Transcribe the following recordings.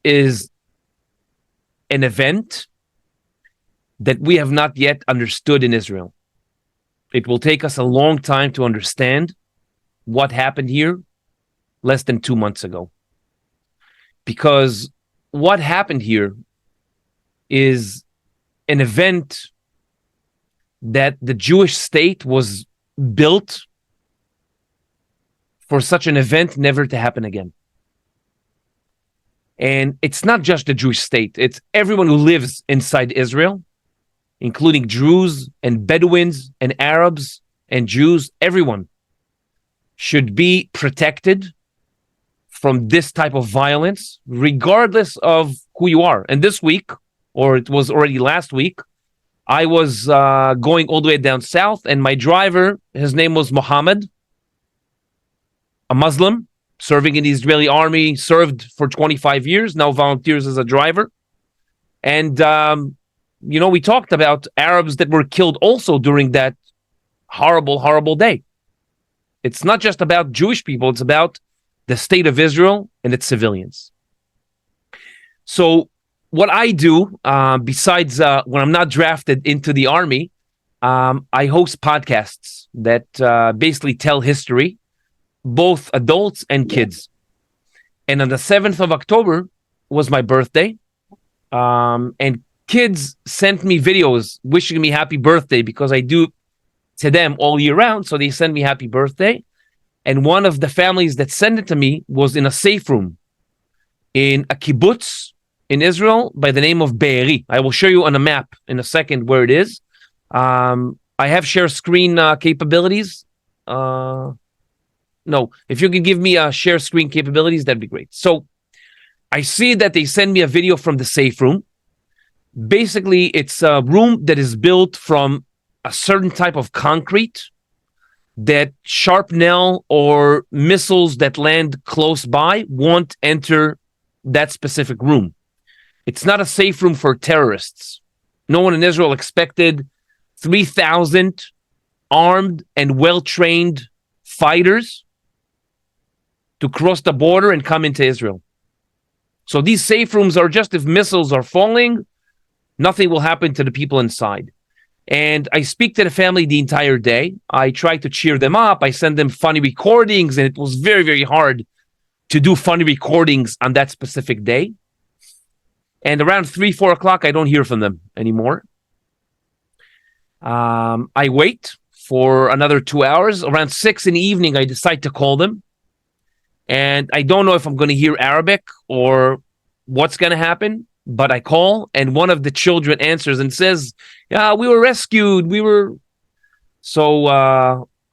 is an event that we have not yet understood in Israel. It will take us a long time to understand what happened here less than 2 months ago. Because what happened here is an event that the Jewish state was built for such an event never to happen again. And it's not just the Jewish state, it's everyone who lives inside Israel, including Druze and Bedouins and Arabs and Jews. Everyone should be protected from this type of violence, regardless of who you are. And this week, or it was already last week, I was going all the way down south, and my driver, his name was Mohammed, a Muslim, serving in the Israeli army, served for 25 years, now volunteers as a driver. And, we talked about Arabs that were killed also during that horrible, horrible day. It's not just about Jewish people, it's about the state of Israel and its civilians. So what I do, besides when I'm not drafted into the army, I host podcasts that basically tell history, both adults and kids. And on the 7th of October was my birthday. And kids sent me videos wishing me happy birthday because I do to them all year round. So they send me happy birthday. And one of the families that sent it to me was in a safe room in a kibbutz in Israel by the name of Be'eri. I will show you on a map in a second where it is. I have share screen capabilities. No, if you could give me a share screen capabilities, that'd be great. So I see that they send me a video from the safe room. Basically, it's a room that is built from a certain type of concrete that shrapnel or missiles that land close by won't enter that specific room. It's not a safe room for terrorists. No one in Israel expected 3,000 armed and well-trained fighters to cross the border and come into Israel. So these safe rooms are just if missiles are falling, nothing will happen to the people inside. And I speak to the family the entire day. I try to cheer them up. I send them funny recordings, and it was very, very hard to do funny recordings on that specific day. And around 3, 4 o'clock, I don't hear from them anymore. I wait for another 2 hours. Around 6 in the evening, I decide to call them. And I don't know if I'm going to hear Arabic or what's going to happen, but I call, and one of the children answers and says, "Yeah, we were rescued. So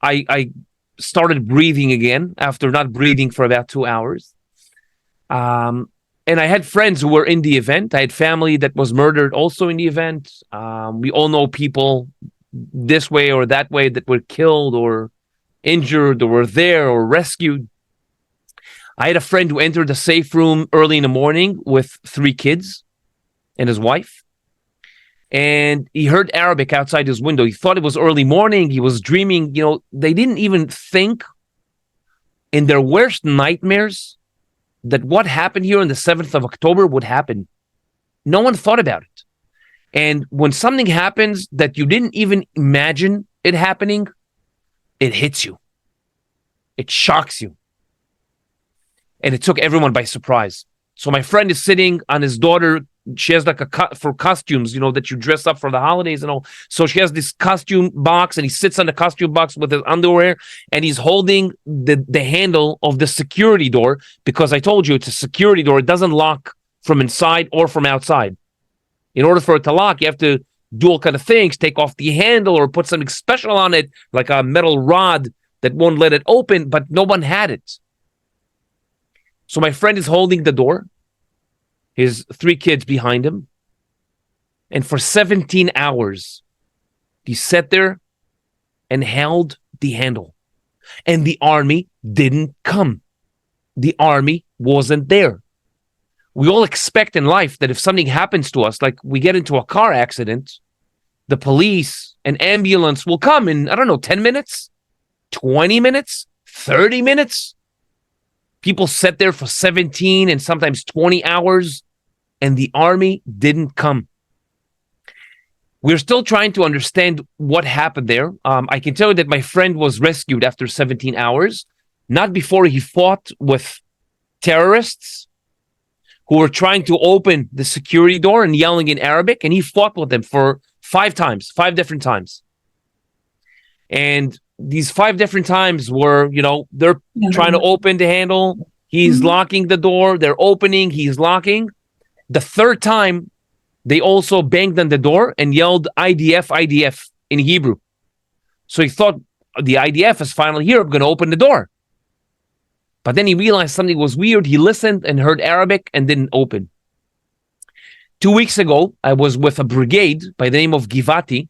I started breathing again after not breathing for about 2 hours. And I had friends who were in the event. I had family that was murdered also in the event. We all know people this way or that way that were killed or injured or were there or rescued. I had a friend who entered the safe room early in the morning with 3 kids and his wife. And he heard Arabic outside his window. He thought it was early morning. He was dreaming. They didn't even think in their worst nightmares that what happened here on the 7th of October would happen. No one thought about it. And when something happens that you didn't even imagine it happening, it hits you. It shocks you. And it took everyone by surprise. So my friend is sitting on his daughter. She has like for costumes, that you dress up for the holidays and all. So she has this costume box, and he sits on the costume box with his underwear, and he's holding the handle of the security door, because I told you it's a security door. It doesn't lock from inside or from outside. In order for it to lock, you have to do all kind of things, take off the handle or put something special on it, like a metal rod that won't let it open, but no one had it. So my friend is holding the door, his 3 kids behind him, and for 17 hours, he sat there and held the handle. And the army didn't come. The army wasn't there. We all expect in life that if something happens to us, like we get into a car accident, the police, an ambulance will come in, 10 minutes, 20 minutes, 30 minutes. People sat there for 17 and sometimes 20 hours, and the army didn't come. We're still trying to understand what happened there. I can tell you that my friend was rescued after 17 hours, not before he fought with terrorists who were trying to open the security door and yelling in Arabic, and he fought with them for 5 different times. And these 5 different times were, they're trying to open the handle, he's locking the door, they're opening, he's locking. The 3rd time, they also banged on the door and yelled IDF, IDF in Hebrew. So he thought, the IDF is finally here, I'm going to open the door. But then he realized something was weird. He listened and heard Arabic and didn't open. 2 weeks ago, I was with a brigade by the name of Givati.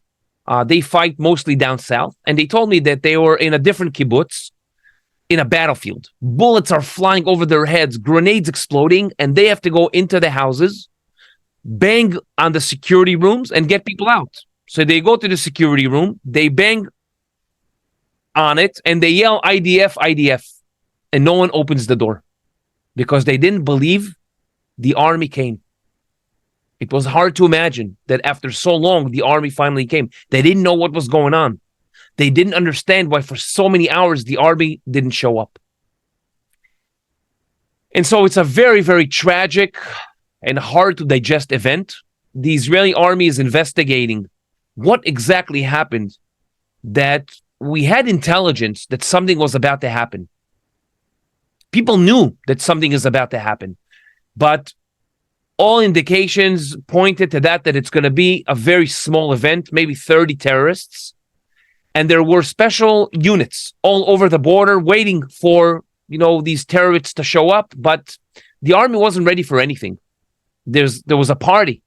They fight mostly down south. And they told me that they were in a different kibbutz in a battlefield. Bullets are flying over their heads, grenades exploding, and they have to go into the houses, bang on the security rooms, and get people out. So they go to the security room, they bang on it, and they yell IDF, IDF. And no one opens the door because they didn't believe the army came. It was hard to imagine that after so long, the army finally came. They didn't know what was going on. They didn't understand why for so many hours the army didn't show up. And so it's a very, very tragic and hard to digest event. The Israeli army is investigating what exactly happened, that we had intelligence that something was about to happen. People knew that something is about to happen, but all indications pointed to that it's going to be a very small event, maybe 30 terrorists. And there were special units all over the border waiting for, these terrorists to show up, but the army wasn't ready for anything. There was a party,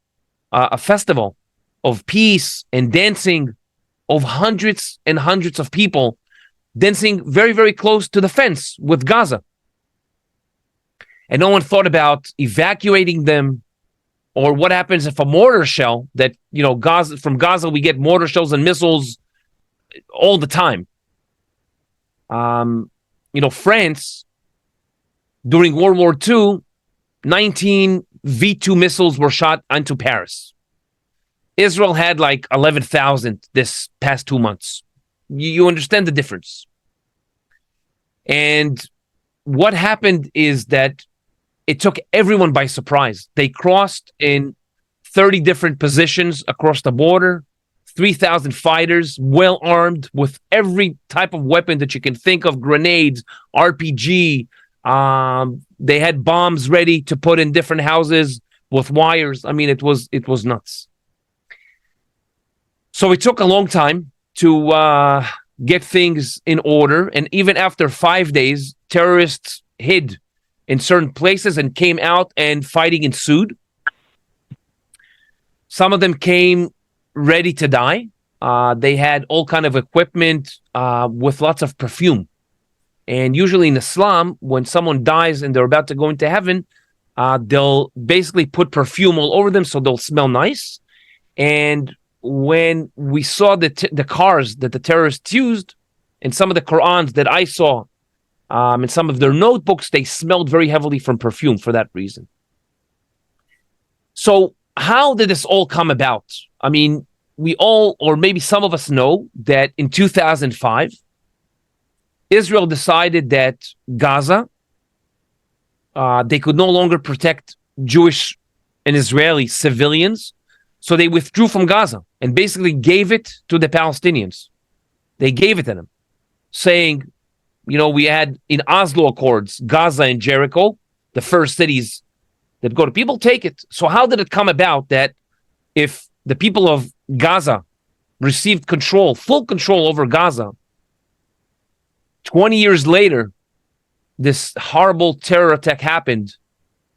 a festival of peace and dancing of hundreds and hundreds of people dancing very, very close to the fence with Gaza. And no one thought about evacuating them, or what happens if a mortar shell that, from Gaza, we get mortar shells and missiles all the time. France, during World War II, 19 V2 missiles were shot onto Paris. Israel had like 11,000 this past 2 months. You understand the difference. And what happened is that it took everyone by surprise. They crossed in 30 different positions across the border, 3,000 fighters, well armed with every type of weapon that you can think of, grenades, RPG. They had bombs ready to put in different houses with wires. I mean, it was nuts. So it took a long time to get things in order. And even after 5 days, terrorists hid in certain places and came out, and fighting ensued. Some of them came ready to die. They had all kind of equipment with lots of perfume. And usually in Islam, when someone dies and they're about to go into heaven, they'll basically put perfume all over them so they'll smell nice. And when we saw the cars that the terrorists used, and some of the Qur'ans that I saw, and some of their notebooks, they smelled very heavily from perfume for that reason. So how did this all come about? I mean, we all, or maybe some of us know that in 2005, Israel decided that Gaza, they could no longer protect Jewish and Israeli civilians, so they withdrew from Gaza and basically gave it to the Palestinians. They gave it to them, saying, we had in Oslo Accords, Gaza and Jericho, the first cities that go to people, take it. So how did it come about that if the people of Gaza received full control over Gaza, 20 years later, this horrible terror attack happened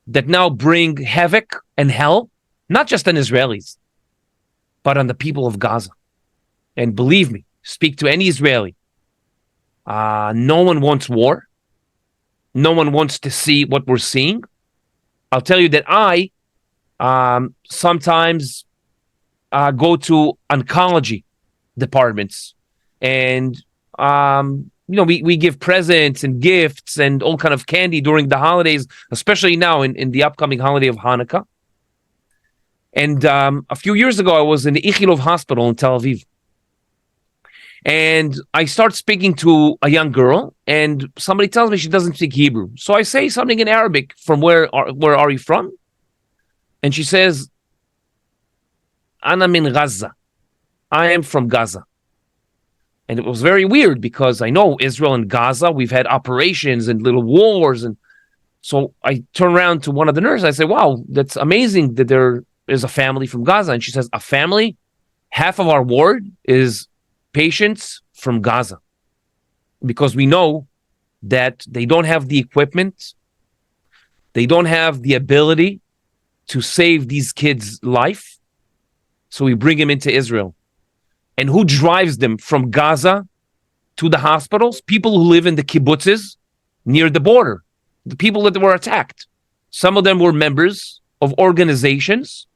that now bring havoc and hell, not just on Israelis, but on the people of Gaza. And believe me, speak to any Israeli. No one wants war. No one wants to see what we're seeing. I'll tell you that I sometimes go to oncology departments, and we give presents and gifts and all kind of candy during the holidays, especially now in the upcoming holiday of Hanukkah. And a few years ago, I was in the Ichilov hospital in Tel Aviv. And I start speaking to a young girl, and somebody tells me she doesn't speak Hebrew. So I say something in Arabic, from where are you from? And she says, Ana min Gaza. I am from Gaza. And it was very weird because I know Israel and Gaza, we've had operations and little wars. And so I turn around to one of the nurses. I say, wow, that's amazing that there is a family from Gaza. And she says, a family? Half of our ward is patients from Gaza. Because we know that they don't have the equipment. They don't have the ability to save these kids' life. So we bring them into Israel. And who drives them from Gaza to the hospitals? People who live in the kibbutzes near the border. The people that were attacked. Some of them were members of organizations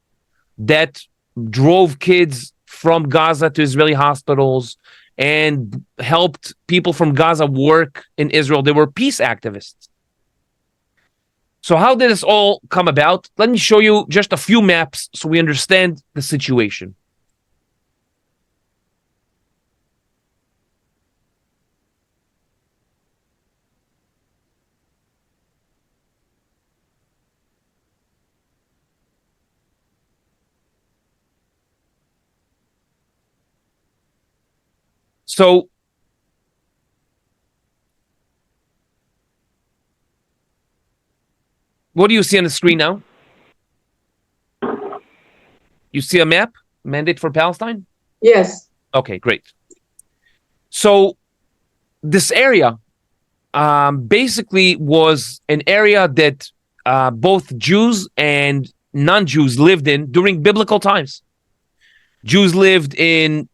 that drove kids from Gaza to Israeli hospitals and helped people from Gaza work in Israel. They were peace activists. So how did this all come about? Let me show you just a few maps so we understand the situation. So what do you see on the screen now? You see a map? Mandate for Palestine? Yes. Okay, great. So this area basically was an area that both Jews and non-Jews lived in during biblical times. Jews lived in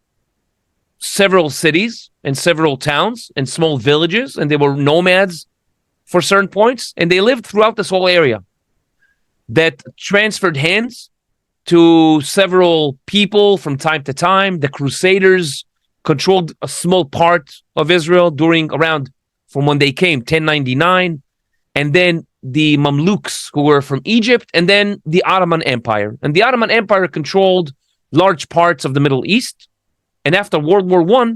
several cities and several towns and small villages, and they were nomads for certain points, and they lived throughout this whole area that transferred hands to several people from time to time. The Crusaders controlled a small part of Israel from when they came, 1099, and then the Mamluks, who were from Egypt, and then the Ottoman Empire. And the Ottoman Empire controlled large parts of the Middle East. And after World War I,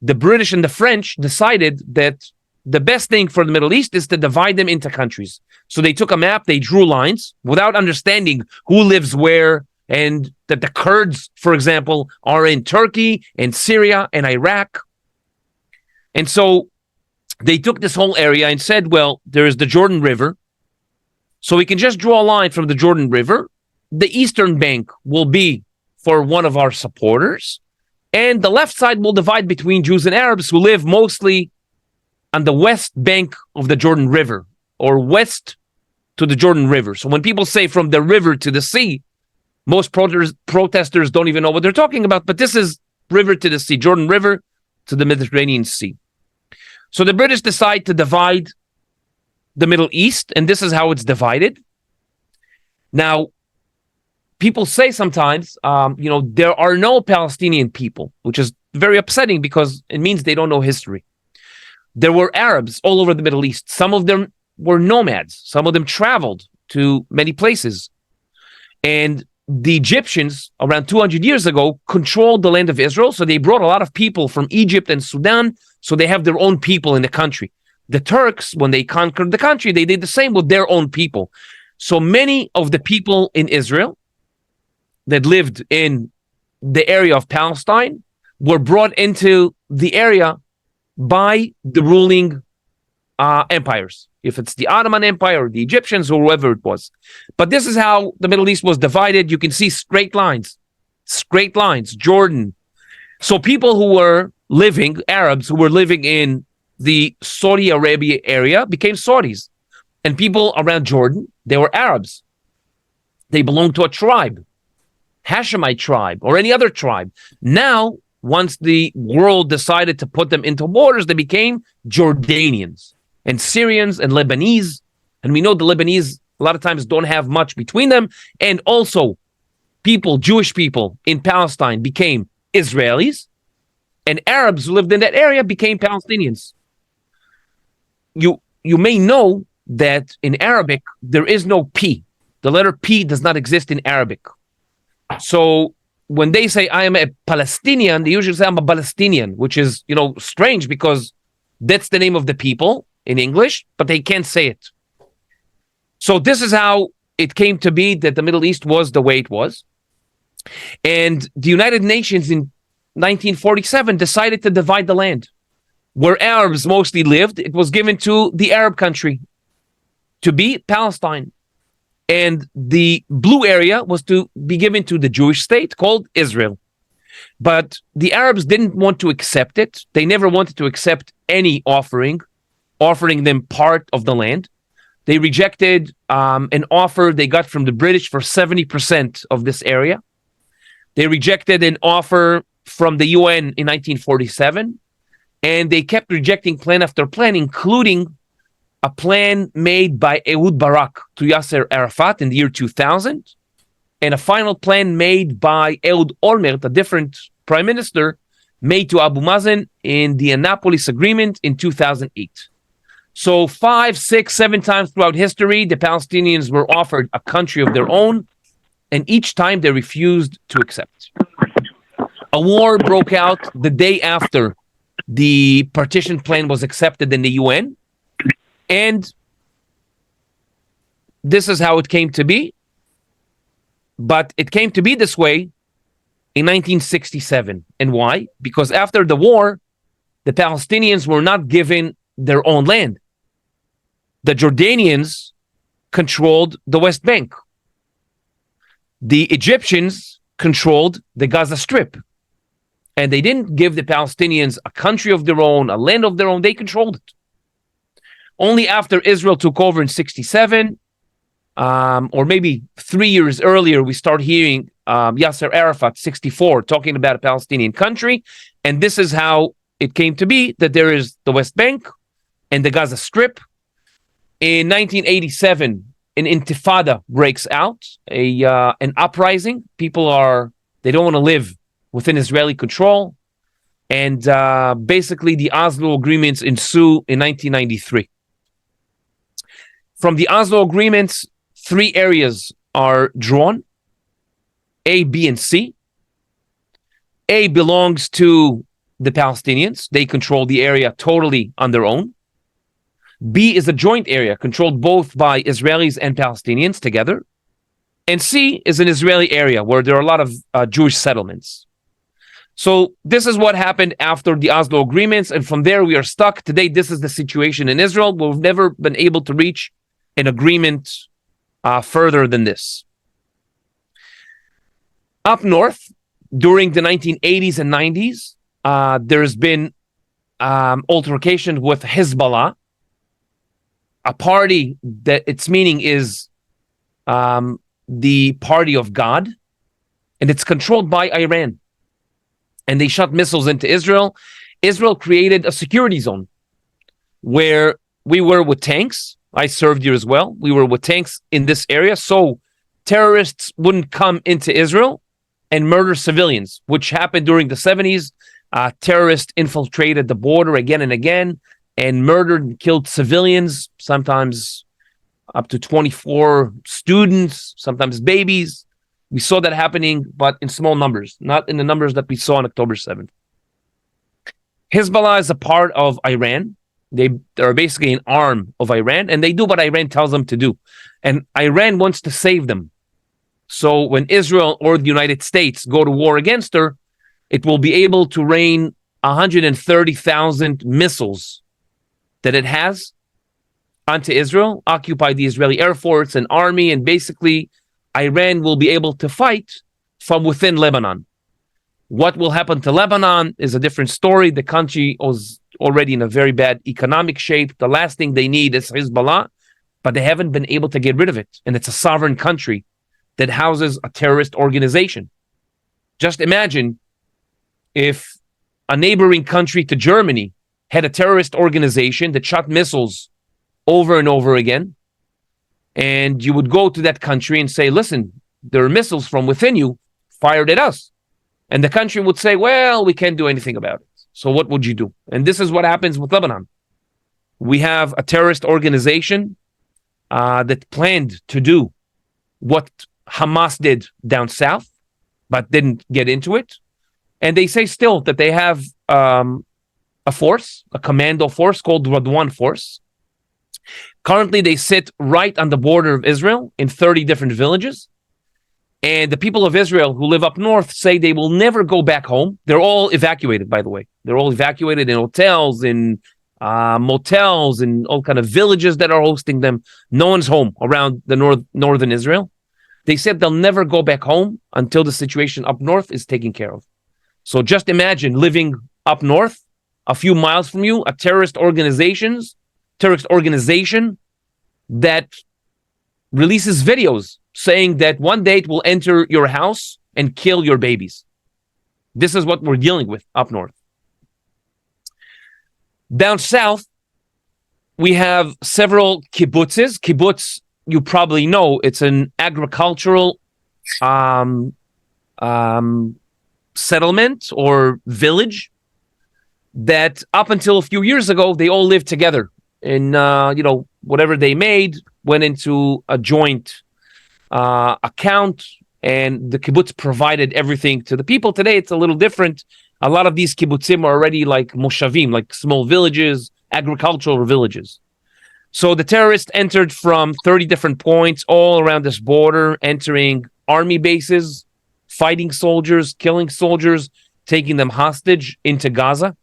the British and the French decided that the best thing for the Middle East is to divide them into countries. So they took a map, they drew lines without understanding who lives where, and that the Kurds, for example, are in Turkey and Syria and Iraq. And so they took this whole area and said, well, there is the Jordan River. So we can just draw a line from the Jordan River. The eastern bank will be for one of our supporters. And the left side will divide between Jews and Arabs who live mostly on the west bank of the Jordan River, or west to the Jordan River. So when people say from the river to the sea, most protesters don't even know what they're talking about, but this is river to the sea, Jordan River to the Mediterranean Sea. So the British decide to divide the Middle East, and this is how it's divided. Now, people say sometimes, there are no Palestinian people, which is very upsetting because it means they don't know history. There were Arabs all over the Middle East. Some of them were nomads. Some of them traveled to many places. And the Egyptians, around 200 years ago, controlled the land of Israel. So they brought a lot of people from Egypt and Sudan. So they have their own people in the country. The Turks, when they conquered the country, they did the same with their own people. So many of the people in Israel that lived in the area of Palestine were brought into the area by the ruling empires, if it's the Ottoman Empire or the Egyptians or whoever it was. But this is how the Middle East was divided. You can see straight lines, Jordan. So people who were living, Arabs who were living in the Saudi Arabia area became Saudis. And people around Jordan, they were Arabs. They belonged to a tribe, Hashemite tribe or any other tribe. Now, once the world decided to put them into borders, they became Jordanians and Syrians and Lebanese. And we know the Lebanese a lot of times don't have much between them. And also Jewish people in Palestine became Israelis, and Arabs who lived in that area became Palestinians. you may know that in Arabic there is no P. The letter P does not exist in Arabic. So when they say I am a Palestinian, they usually say I'm a Palestinian, which is, strange because that's the name of the people in English, but they can't say it. So this is how it came to be that the Middle East was the way it was. And the United Nations in 1947 decided to divide the land. Where Arabs mostly lived, it was given to the Arab country to be Palestine. And the blue area was to be given to the Jewish state called Israel. But the Arabs didn't want to accept it. They never wanted to accept any offering them part of the land. They rejected an offer they got from the British for 70% of this area. They rejected an offer from the UN in 1947. And they kept rejecting plan after plan, including a plan made by Ehud Barak to Yasser Arafat in the year 2000, and a final plan made by Ehud Olmert, a different prime minister, made to Abu Mazen in the Annapolis Agreement in 2008. So 5, 6, 7 times throughout history, the Palestinians were offered a country of their own, and each time they refused to accept. A war broke out the day after the partition plan was accepted in the UN, and this is how it came to be. But it came to be this way in 1967. And why? Because after the war, the Palestinians were not given their own land. The Jordanians controlled the West Bank. The Egyptians controlled the Gaza Strip. And they didn't give the Palestinians a country of their own, a land of their own. They controlled it. Only after Israel took over in 67, or maybe 3 years earlier, we start hearing Yasser Arafat, 64, talking about a Palestinian country. And this is how it came to be, that there is the West Bank and the Gaza Strip. In 1987, an intifada breaks out, an uprising. People they don't want to live within Israeli control. And basically the Oslo agreements ensue in 1993. From the Oslo agreements, 3 areas are drawn, A, B, and C. A belongs to the Palestinians. They control the area totally on their own. B is a joint area controlled both by Israelis and Palestinians together. And C is an Israeli area where there are a lot of Jewish settlements. So this is what happened after the Oslo agreements. And from there, we are stuck. Today, this is the situation in Israel. We've never been able to reach an agreement further than this. Up north, during the 1980s and 90s, there's been altercation with Hezbollah, a party that its meaning is the party of God, and it's controlled by Iran. And they shot missiles into Israel. Israel created a security zone where we were with tanks. I served here as well. We were with tanks in this area, so terrorists wouldn't come into Israel and murder civilians, which happened during the 70s. Terrorists infiltrated the border again and again and murdered and killed civilians, sometimes up to 24 students, sometimes babies. We saw that happening, but in small numbers, not in the numbers that we saw on October 7th. Hezbollah is a part of Iran. They're basically an arm of Iran, and they do what Iran tells them to do. And Iran wants to save them. So when Israel or the United States go to war against her, it will be able to rain 130,000 missiles that it has onto Israel, occupy the Israeli Air Force and army, and basically Iran will be able to fight from within Lebanon. What will happen to Lebanon is a different story. The country was already in a very bad economic shape. The last thing they need is Hezbollah, but they haven't been able to get rid of it. And it's a sovereign country that houses a terrorist organization. Just imagine if a neighboring country to Germany had a terrorist organization that shot missiles over and over again, and you would go to that country and say, listen, there are missiles from within you fired at us. And the country would say, well, we can't do anything about it. So what would you do? And this is what happens with Lebanon. We have a terrorist organization that planned to do what Hamas did down south, but didn't get into it. And they say still that they have a force, a commando force called Radwan Force. Currently, they sit right on the border of Israel in 30 different villages. And the people of Israel who live up north say they will never go back home. They're all evacuated, by the way. They're all evacuated in hotels, in motels, in all kind of villages that are hosting them. No one's home around the northern Israel. They said they'll never go back home until the situation up north is taken care of. So just imagine living up north, a few miles from you, a terrorist organization that releases videos saying that one day it will enter your house and kill your babies. This is what we're dealing with up north. Down south, we have several kibbutzes. Kibbutz, you probably know, it's an agricultural settlement or village that up until a few years ago, they all lived together. And, whatever they made went into a joint account, and the kibbutz provided everything to the people. Today, it's a little different. A lot of these kibbutzim are already like moshavim, like small villages, agricultural villages. So the terrorists entered from 30 different points all around this border, entering army bases, fighting soldiers, killing soldiers, taking them hostage into Gaza.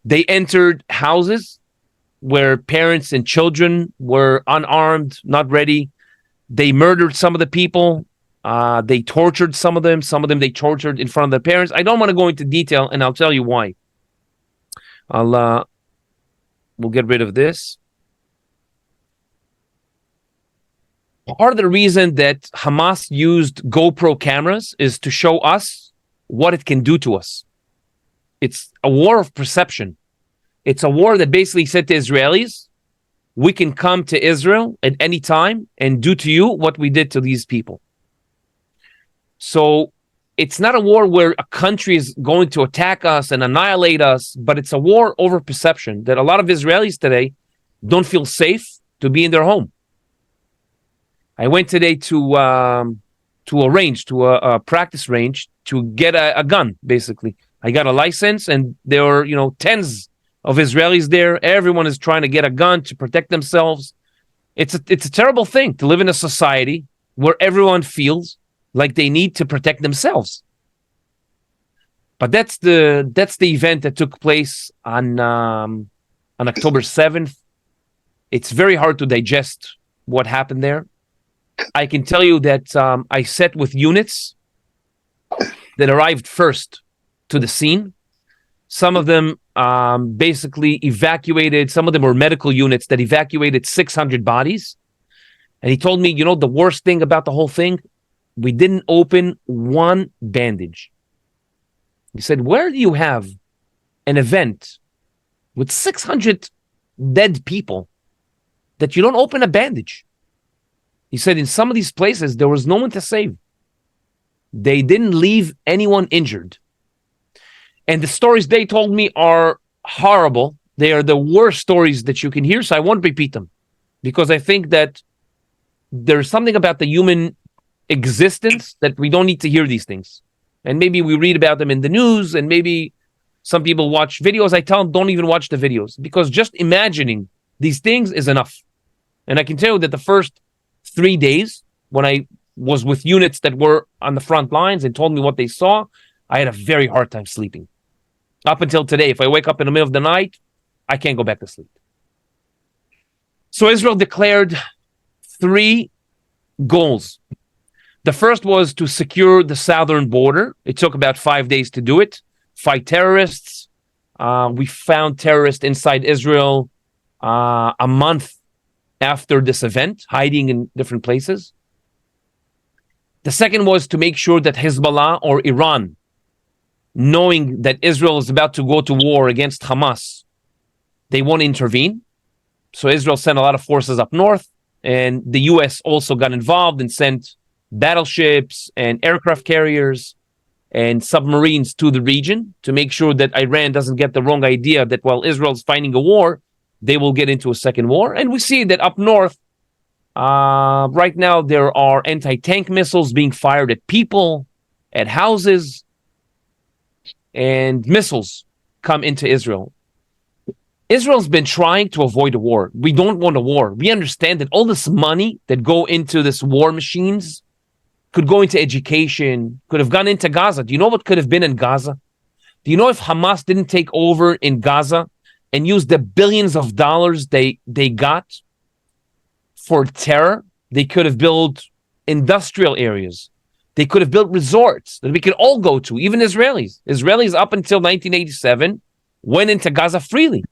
They entered houses where parents and children were unarmed, not ready. They murdered some of the people. They tortured some of them. Some of them they tortured in front of their parents. I don't want to go into detail, and I'll tell you why. We'll get rid of this. Part of the reason that Hamas used GoPro cameras is to show us what it can do to us. It's a war of perception. It's a war that basically said to Israelis, we can come to Israel at any time and do to you what we did to these people. So it's not a war where a country is going to attack us and annihilate us, but it's a war over perception that a lot of Israelis today don't feel safe to be in their home. I went today to a practice range to get a gun, basically. I got a license, and there were, tens of Israelis there. Everyone is trying to get a gun to protect themselves. It's a terrible thing to live in a society where everyone feels like they need to protect themselves. But that's the event that took place on October 7th. It's very hard to digest what happened there. I can tell you that I sat with units that arrived first to the scene. Some of them basically evacuated. Some of them were medical units that evacuated 600 bodies. And he told me, the worst thing about the whole thing, we didn't open one bandage. He said, where do you have an event with 600 dead people that you don't open a bandage? He said, in some of these places, there was no one to save. They didn't leave anyone injured. And the stories they told me are horrible. They are the worst stories that you can hear, so I won't repeat them. Because I think that there's something about the human existence that we don't need to hear these things. And maybe we read about them in the news, and maybe some people watch videos. I tell them, don't even watch the videos, because just imagining these things is enough. And I can tell you that the first 3 days, when I was with units that were on the front lines and told me what they saw, I had a very hard time sleeping. Up until today, if I wake up in the middle of the night, I can't go back to sleep. So Israel declared 3 goals. The first was to secure the southern border. It took about 5 days to do it. Fight terrorists. We found terrorists inside Israel a month after this event, hiding in different places. The second was to make sure that Hezbollah or Iran, knowing that Israel is about to go to war against Hamas, they won't intervene. So Israel sent a lot of forces up north, and the U.S. also got involved and sent battleships and aircraft carriers and submarines to the region to make sure that Iran doesn't get the wrong idea that while Israel's fighting a war, they will get into a second war. And we see that up north, right now, there are anti-tank missiles being fired at people, at houses, and missiles come into Israel. Israel's been trying to avoid a war. We don't want a war. We understand that all this money that go into this war machines could go into education, could have gone into Gaza. Do you know what could have been in Gaza? Do you know if Hamas didn't take over in Gaza and use the billions of dollars they got for terror, they could have built industrial areas. They could have built resorts that we could all go to, even Israelis. Israelis up until 1987 went into Gaza freely.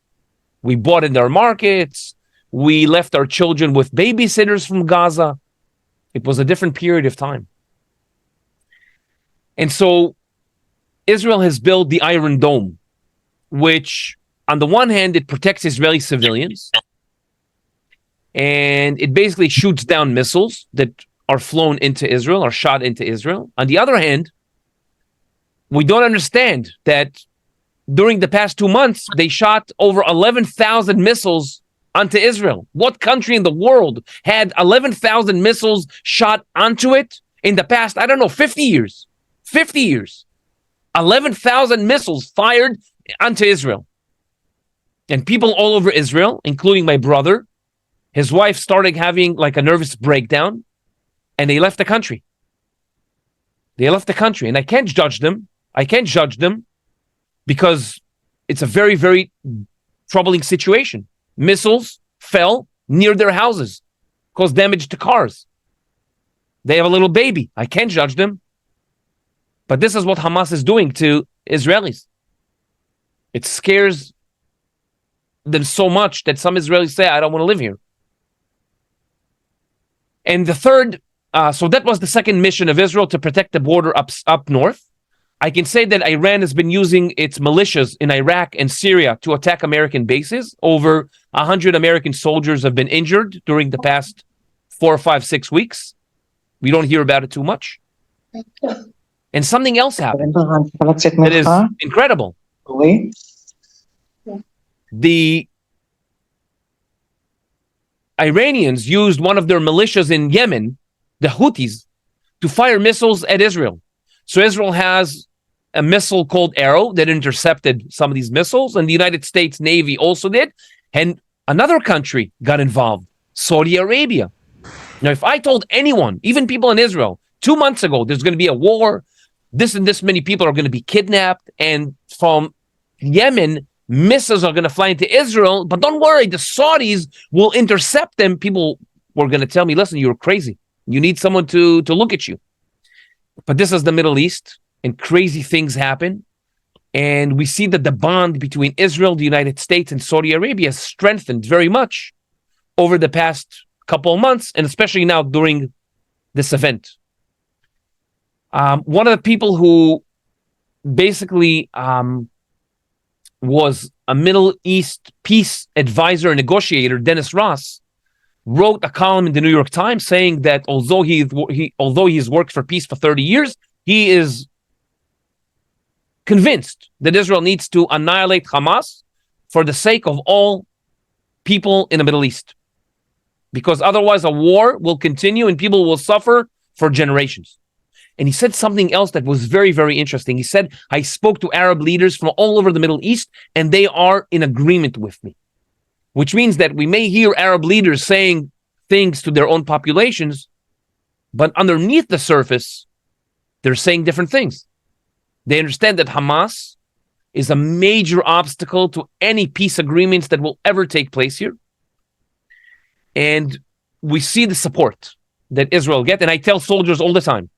We bought in their markets. We left our children with babysitters from Gaza. It was a different period of time. And so Israel has built the Iron Dome, which on the one hand, it protects Israeli civilians. And it basically shoots down missiles that are flown into Israel or shot into Israel. On the other hand, we don't understand that during the past 2 months, they shot over 11,000 missiles onto Israel. What country in the world had 11,000 missiles shot onto it in the past, 50 years? 50 years. 11,000 missiles fired onto Israel. And people all over Israel, including my brother, his wife started having like a nervous breakdown, and they left the country. They left the country, and I can't judge them. Because it's a very, very troubling situation. Missiles fell near their houses, caused damage to cars. They have a little baby. I can't judge them. But this is what Hamas is doing to Israelis. It scares them so much that some Israelis say, I don't want to live here. And the third, so that was the second mission of Israel, to protect the border up north. I can say that Iran has been using its militias in Iraq and Syria to attack American bases. Over 100 American soldiers have been injured during the past 4, 5, 6 weeks. We don't hear about it too much. And something else happened that is incredible. The Iranians used one of their militias in Yemen, the Houthis, to fire missiles at Israel. So Israel has a missile called Arrow that intercepted some of these missiles, and the United States Navy also did. And another country got involved, Saudi Arabia. Now, if I told anyone, even people in Israel, 2 months ago, there's going to be a war, this and this many people are going to be kidnapped, and from Yemen, missiles are going to fly into Israel, but don't worry, the Saudis will intercept them. People were going to tell me, listen, you're crazy. You need someone to look at you. But this is the Middle East, and crazy things happen. And we see that the bond between Israel, the United States, and Saudi Arabia has strengthened very much over the past couple of months, and especially now during this event. One of the people who basically was a Middle East peace advisor and negotiator, Dennis Ross, wrote a column in the New York Times saying that although he's worked for peace for 30 years, he is convinced that Israel needs to annihilate Hamas for the sake of all people in the Middle East. Because otherwise a war will continue and people will suffer for generations. And he said something else that was very, very interesting. He said, I spoke to Arab leaders from all over the Middle East, and they are in agreement with me. Which means that we may hear Arab leaders saying things to their own populations, but underneath the surface, they're saying different things. They understand that Hamas is a major obstacle to any peace agreements that will ever take place here. And we see the support that Israel gets. And I tell soldiers all the time,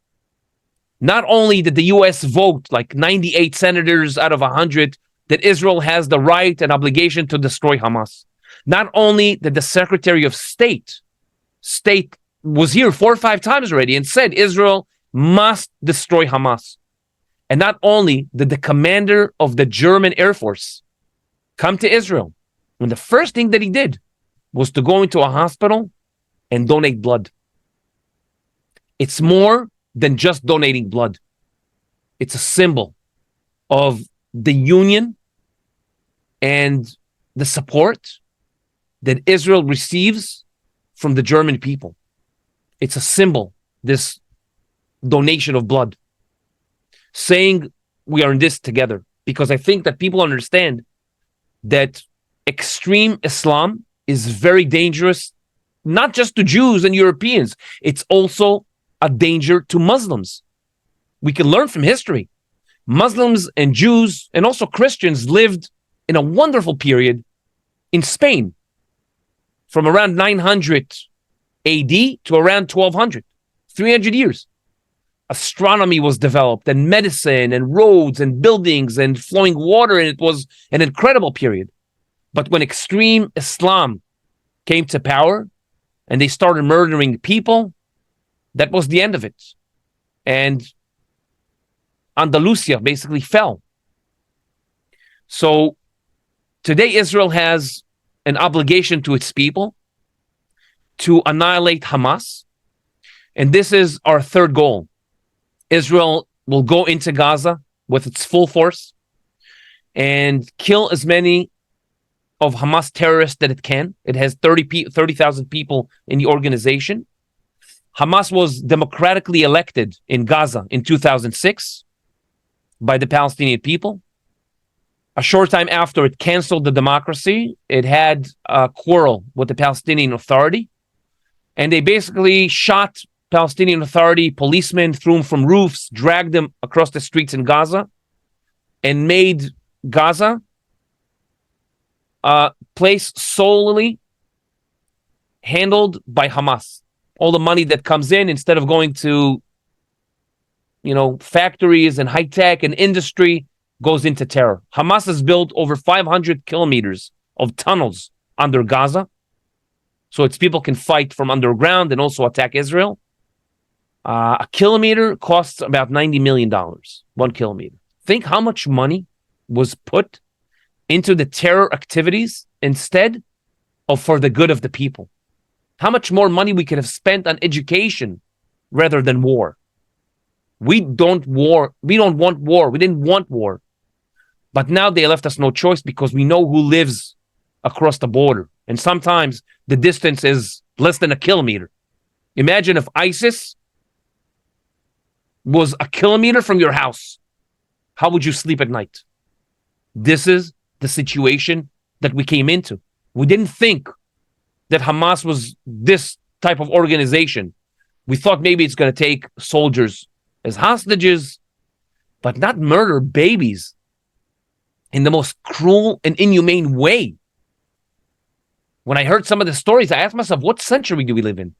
not only did the U.S. vote like 98 senators out of 100 that Israel has the right and obligation to destroy Hamas. Not only did the Secretary of State was here 4 or 5 times already and said Israel must destroy Hamas. And not only did the commander of the German Air Force come to Israel, and the first thing that he did was to go into a hospital and donate blood. It's more than just donating blood. It's a symbol of the union and the support that Israel receives from the German people. It's a symbol, this donation of blood, saying we are in this together. Because I think that people understand that extreme Islam is very dangerous, not just to Jews and Europeans. It's also a danger to Muslims. We can learn from history. Muslims and Jews and also Christians lived in a wonderful period in Spain from around 900 AD to around 1200, 300 years. Astronomy was developed and medicine and roads and buildings and flowing water, and it was an incredible period. But when extreme Islam came to power and they started murdering people, that was the end of it. And Andalusia basically fell. So today Israel has an obligation to its people to annihilate Hamas. And this is our third goal. Israel will go into Gaza with its full force and kill as many of Hamas terrorists that it can. It has 30,000 people in the organization. Hamas was democratically elected in Gaza in 2006 by the Palestinian people. A short time after it canceled the democracy, it had a quarrel with the Palestinian Authority, and they basically shot Palestinian Authority policemen, threw them from roofs, dragged them across the streets in Gaza, and made Gaza a place solely handled by Hamas. All the money that comes in, instead of going to, factories and high tech and industry, goes into terror. Hamas has built over 500 kilometers of tunnels under Gaza, so its people can fight from underground and also attack Israel. A kilometer costs about $90 million, 1 kilometer. Think how much money was put into the terror activities instead of for the good of the people. How much more money we could have spent on education rather than war. We don't want war. We didn't want war. But now they left us no choice because we know who lives across the border. And sometimes the distance is less than a kilometer. Imagine if ISIS was a kilometer from your house. How would you sleep at night? This is the situation that we came into. We didn't think that Hamas was this type of organization. We thought maybe it's going to take soldiers as hostages, but not murder babies in the most cruel and inhumane way. When I heard some of the stories, I asked myself, what century do we live in?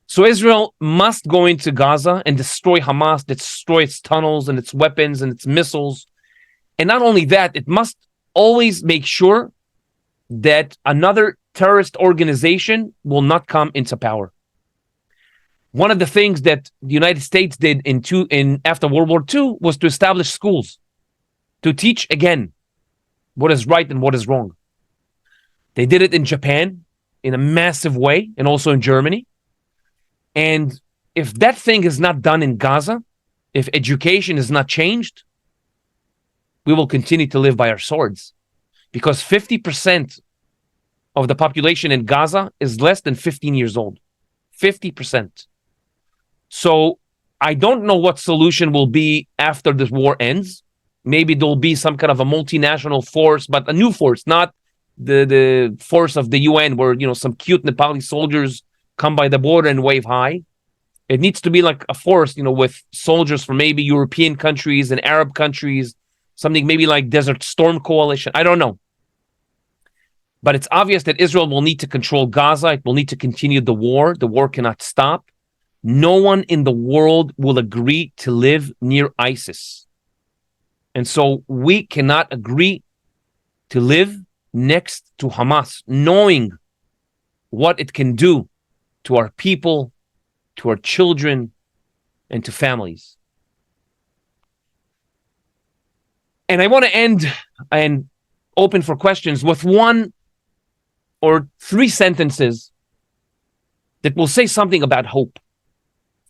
So Israel must go into Gaza and destroy Hamas, destroy its tunnels and its weapons and its missiles. And not only that, it must always make sure that another terrorist organization will not come into power. One of the things that the United States did after World War II was to establish schools to teach again what is right and what is wrong. They did it in Japan in a massive way, and also in Germany. And if that thing is not done in Gaza, if education is not changed, we will continue to live by our swords, because 50% of the population in Gaza is less than 15 years old. 50%. So I don't know what solution will be after this war ends. Maybe there'll be some kind of a multinational force, but a new force, not the force of the UN where, some cute Nepali soldiers come by the border and wave high. It needs to be like a force, with soldiers from maybe European countries and Arab countries, something maybe like Desert Storm Coalition. I don't know. But it's obvious that Israel will need to control Gaza. It will need to continue the war. The war cannot stop. No one in the world will agree to live near ISIS. And so we cannot agree to live next to Hamas, knowing what it can do to our people, to our children, and to families. And I want to end and open for questions with 1 or 3 sentences that will say something about hope.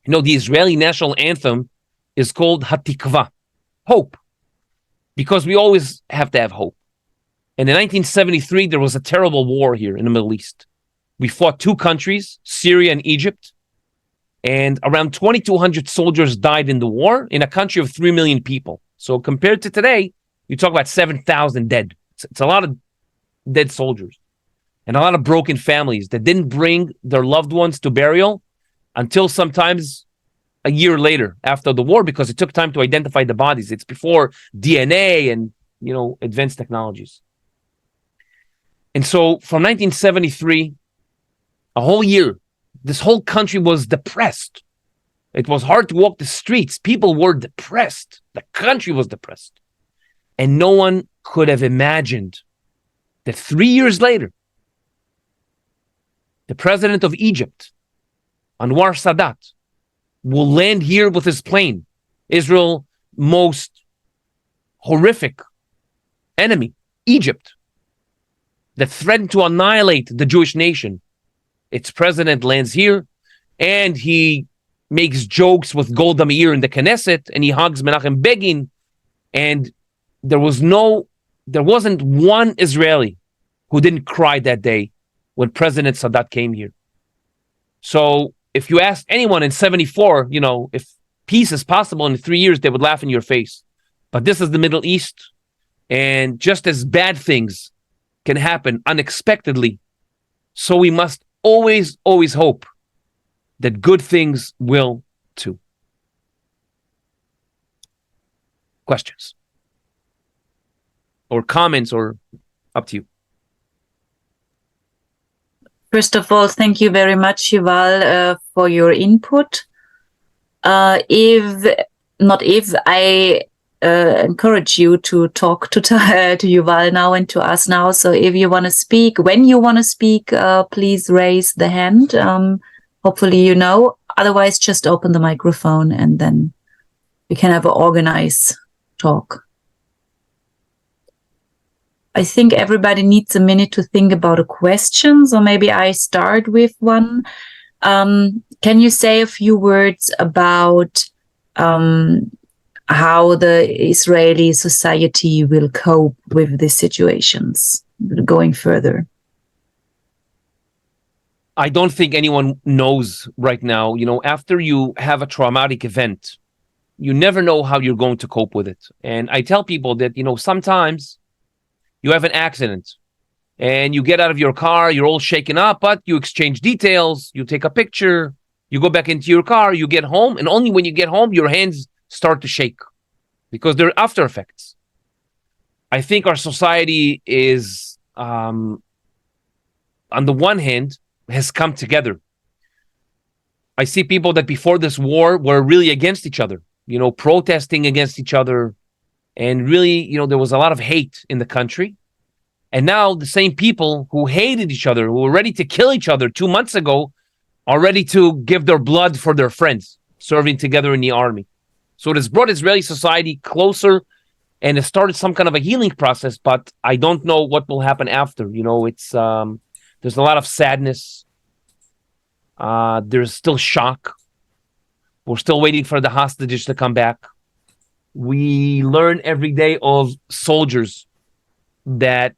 The Israeli national anthem is called Hatikva, hope, because we always have to have hope. And in 1973, there was a terrible war here in the Middle East. We fought two countries, Syria and Egypt, and around 2,200 soldiers died in the war in a country of 3 million people. So compared to today, you talk about 7,000 dead. It's a lot of dead soldiers and a lot of broken families that didn't bring their loved ones to burial until sometimes a year later after the war, because it took time to identify the bodies. It's before DNA and, advanced technologies. And so from 1973, a whole year, this whole country was depressed. It was hard to walk the streets. People were depressed. The country was depressed. And no one could have imagined that 3 years later, the president of Egypt, Anwar Sadat, will land here with his plane, Israel's most horrific enemy, Egypt, that threatened to annihilate the Jewish nation. Its president lands here, and he makes jokes with Golda Meir in the Knesset, and he hugs Menachem Begin, and there wasn't one Israeli who didn't cry that day when President Sadat came here. So if you ask anyone in 74, if peace is possible in 3 years, they would laugh in your face. But this is the Middle East, and just as bad things can happen unexpectedly, so we must always, always hope that good things will too. Questions? Or comments, or up to you. First of all, thank you very much, Yuval, for your input. I encourage you to talk to Yuval now and to us now. So if you want to speak, when you want to speak, please raise the hand. Hopefully otherwise just open the microphone and then we can have an organized talk. I think everybody needs a minute to think about a question, so maybe I start with one. Can you say a few words about how the Israeli society will cope with these situations going further? I don't think anyone knows right now. After you have a traumatic event, you never know how you're going to cope with it. And I tell people that, sometimes you have an accident and you get out of your car, you're all shaken up, but you exchange details, you take a picture, you go back into your car, you get home, and only when you get home, your hands start to shake because they're after effects. I think our society is, on the one hand, has come together. I see people that before this war were really against each other, protesting against each other. And really, there was a lot of hate in the country. And now the same people who hated each other, who were ready to kill each other 2 months ago, are ready to give their blood for their friends, serving together in the army. So it has brought Israeli society closer, and it started some kind of a healing process, but I don't know what will happen after. There's a lot of sadness. There's still shock. We're still waiting for the hostages to come back. We learn every day of soldiers that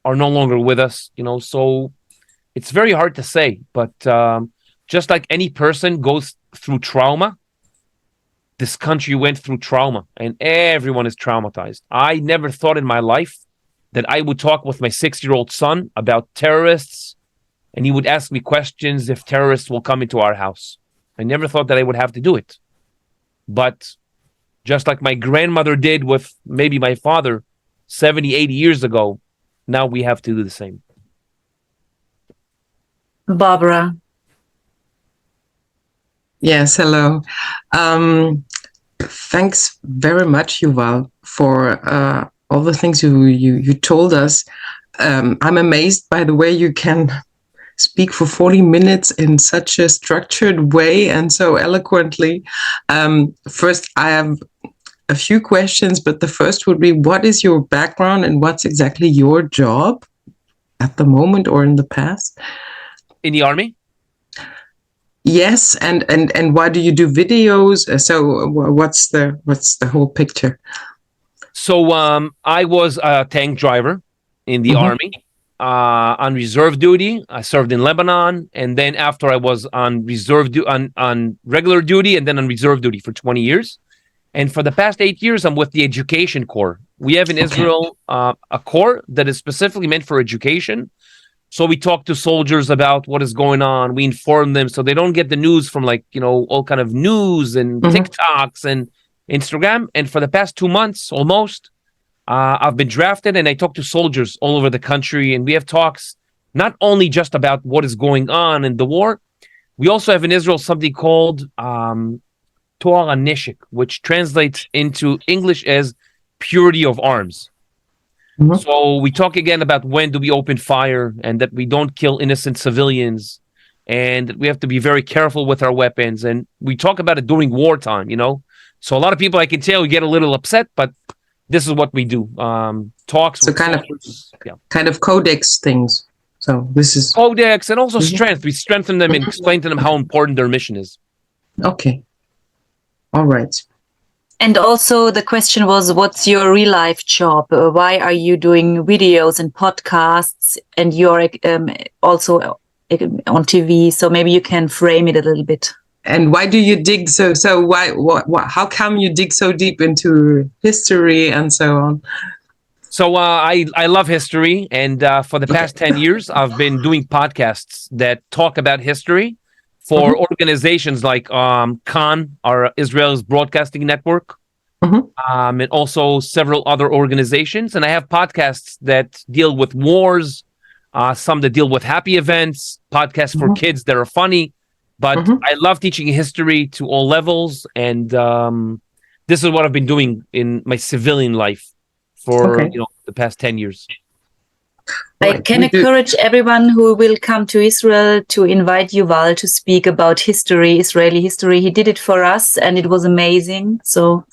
are no longer with us, so it's very hard to say. But just like any person goes through trauma, this country went through trauma, and everyone is traumatized. I never thought in my life that I would talk with my 6-year-old son about terrorists, and he would ask me questions if terrorists will come into our house. I never thought that I would have to do it. But just like my grandmother did with maybe my father 70, 80 years ago, now we have to do the same. Barbara. Yes, hello. Thanks very much, Yuval, for all the things you told us. I'm amazed by the way you can speak for 40 minutes in such a structured way and so eloquently. First, I have a few questions, but the first would be, what is your background and what's exactly your job at the moment or in the past? In the army? Yes, and why do you do videos? So what's the whole picture? So I was a tank driver in the army on reserve duty. I served in Lebanon, and then after I was on on regular duty, and then on reserve duty for 20 years. And for the past 8 years, I'm with the Education Corps. We have in Israel a corps that is specifically meant for education. So we talk to soldiers about what is going on. We inform them so they don't get the news from all kind of news and TikToks and Instagram. And for the past 2 months, almost, I've been drafted and I talk to soldiers all over the country. And we have talks not only just about what is going on in the war. We also have in Israel something called Toar HaNeshek, which translates into English as purity of arms. So we talk again about when do we open fire and that we don't kill innocent civilians and that we have to be very careful with our weapons. And we talk about it during wartime, So a lot of people, I can tell, get a little upset, but this is what we do. Talks. So kind of codex things. So this is codex and also strength. We strengthen them and explain to them how important their mission is. Okay. All right. And also the question was, what's your real life job? Why are you doing videos and podcasts and you're also on TV? So maybe you can frame it a little bit. And why do you dig so why how come you dig so deep into history and so on? So I love history. And for the past 10 years, I've been doing podcasts that talk about history for organizations like Khan, our Israel's broadcasting network, and also several other organizations. And I have podcasts that deal with wars, some that deal with happy events, podcasts for kids that are funny. But I love teaching history to all levels. And this is what I've been doing in my civilian life for the past 10 years. I can encourage everyone who will come to Israel to invite Yuval to speak about history, Israeli history. He did it for us and it was amazing. So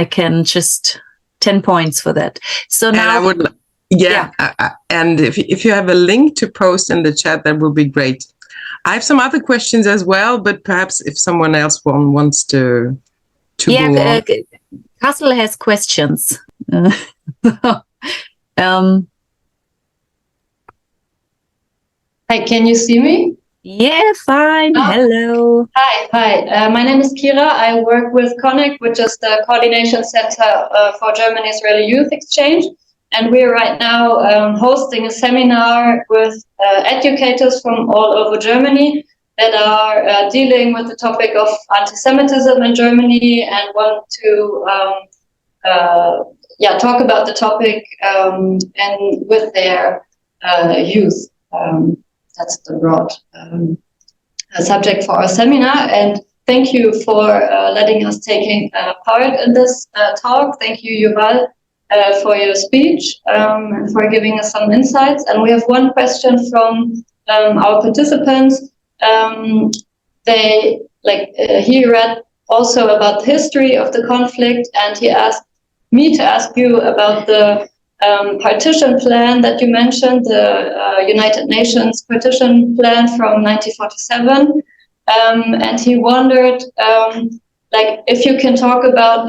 I can just 10 points for that. So now and I would, and if you have a link to post in the chat, that would be great. I have some other questions as well, but perhaps if someone else wants to go on. Kassel has questions. Hi, can you see me? Yeah, fine. Oh. Hello. Hi. My name is Kira. I work with Connect, which is the coordination center for German-Israeli Youth Exchange. And we're right now hosting a seminar with educators from all over Germany that are dealing with the topic of anti-Semitism in Germany and want to talk about the topic and with their youth. That's the broad subject for our seminar. And thank you for letting us taking part in this talk. Thank you, Yuval, for your speech and for giving us some insights. And we have one question from our participants. He read also about the history of the conflict, and he asked me to ask you about the partition plan that you mentioned, the United Nations partition plan from 1947, and he wondered, if you can talk about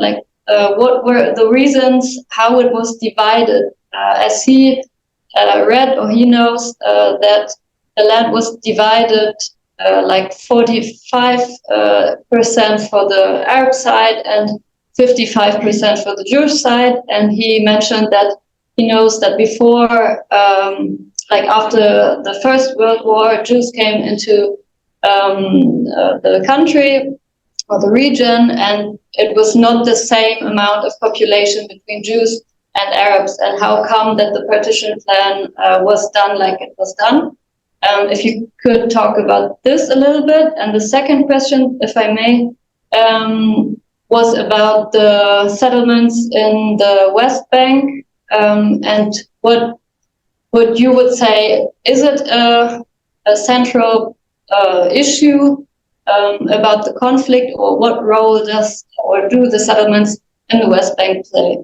what were the reasons how it was divided, as he read or he knows that the land was divided 45% for the Arab side and 55% for the Jewish side, and he mentioned that he knows that before, after the First World War, Jews came into the country or the region, and it was not the same amount of population between Jews and Arabs, and how come that the partition plan was done like it was done. If you could talk about this a little bit. And the second question, if I may, was about the settlements in the West Bank. And what you would say, is it a central issue about the conflict, or what role do the settlements in the West Bank play?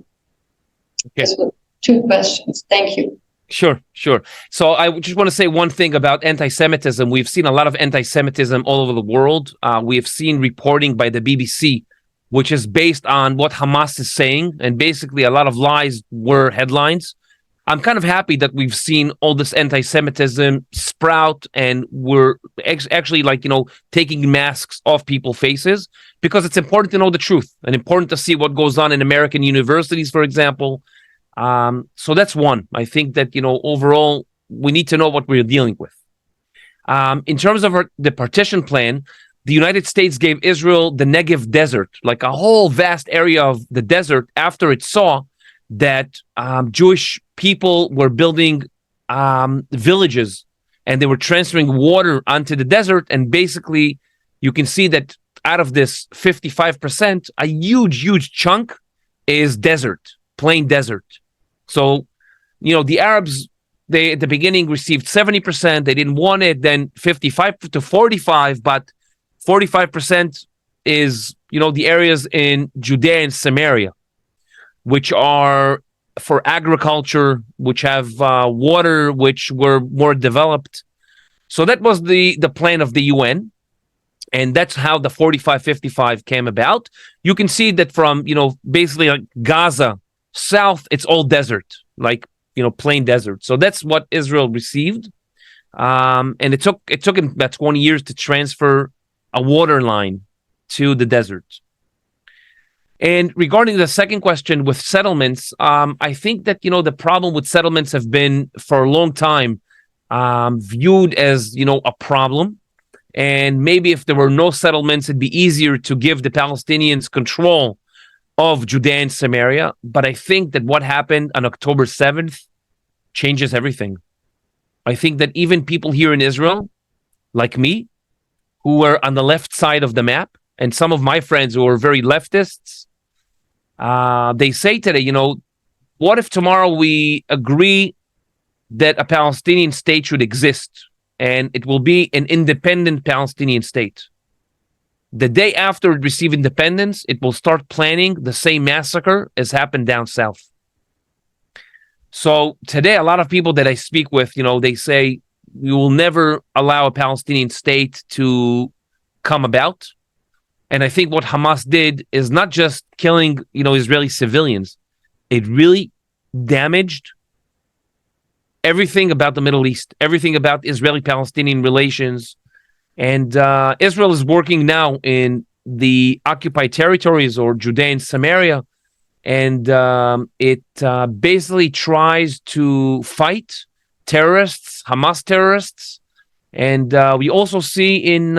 Okay. Those were two questions. Thank you. Sure. So I just want to say one thing about anti-Semitism. We've seen a lot of anti-Semitism all over the world. We have seen reporting by the BBC which is based on what Hamas is saying, and basically a lot of lies were headlines. I'm kind of happy that we've seen all this anti-Semitism sprout, and we're actually, taking masks off people's faces, because it's important to know the truth and important to see what goes on in American universities, for example. So that's one. I think that, overall, we need to know what we're dealing with. In terms of the partition plan, the United States gave Israel the Negev desert, like a whole vast area of the desert, after it saw that Jewish people were building villages, and they were transferring water onto the desert. And basically, you can see that out of this 55%, a huge chunk is desert, plain desert. So, the Arabs, they at the beginning received 70%. They didn't want it. Then 55 to 45, but 45% is, the areas in Judea and Samaria, which are for agriculture, which have water, which were more developed. So that was the plan of the UN. And that's how the 45-55 came about. You can see that from, basically like Gaza south, it's all desert, like, plain desert. So that's what Israel received. And it took him about 20 years to transfer a water line to the desert. And regarding the second question with settlements, I think that, the problem with settlements have been for a long time viewed as, a problem. And maybe if there were no settlements, it'd be easier to give the Palestinians control of Judea and Samaria. But I think that what happened on October 7th changes everything. I think that even people here in Israel, like me, who were on the left side of the map, and some of my friends who are very leftists, they say today, what if tomorrow we agree that a Palestinian state should exist, and it will be an independent Palestinian state? The day after it receives independence, it will start planning the same massacre as happened down south. So today, a lot of people that I speak with, they say, we will never allow a Palestinian state to come about. And I think what Hamas did is not just killing, Israeli civilians. It really damaged everything about the Middle East, everything about Israeli-Palestinian relations. And Israel is working now in the occupied territories, or Judea and Samaria. And it basically tries to fight terrorists, Hamas terrorists. And we also see in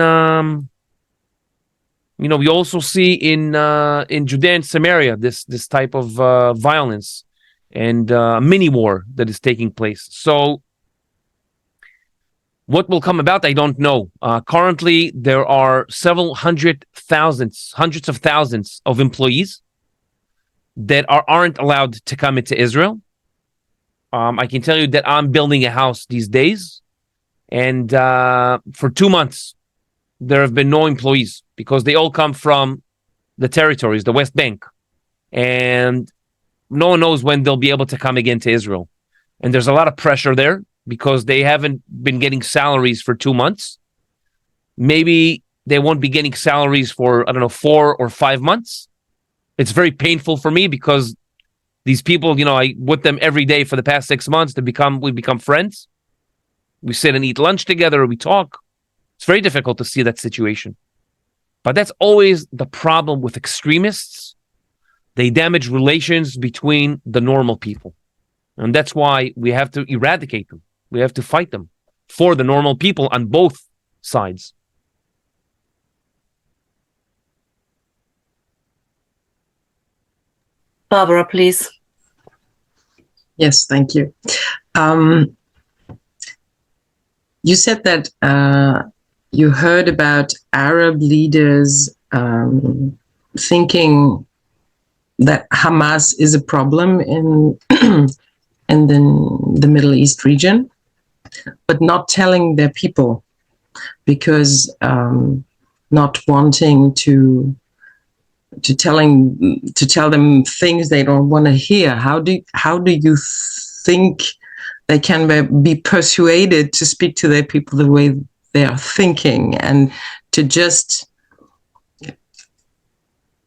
Judea and Samaria this type of violence and mini war that is taking place. So what will come about, I don't know. Currently, there are hundreds of thousands of employees that aren't allowed to come into Israel. I can tell you that I'm building a house these days, and for 2 months, there have been no employees because they all come from the territories, the West Bank, and no one knows when they'll be able to come again to Israel. And there's a lot of pressure there because they haven't been getting salaries for 2 months. Maybe they won't be getting salaries for, 4 or 5 months. It's very painful for me because these people, I with them every day for the past 6 months. We become friends. We sit and eat lunch together. We talk. It's very difficult to see that situation. But that's always the problem with extremists. They damage relations between the normal people. And that's why we have to eradicate them. We have to fight them for the normal people on both sides. Barbara, please. Yes, thank you. You said that you heard about Arab leaders thinking that Hamas is a problem in the Middle East region, but not telling their people because not wanting to tell them things they don't want to hear. How do you think they can be persuaded to speak to their people the way they are thinking, and to just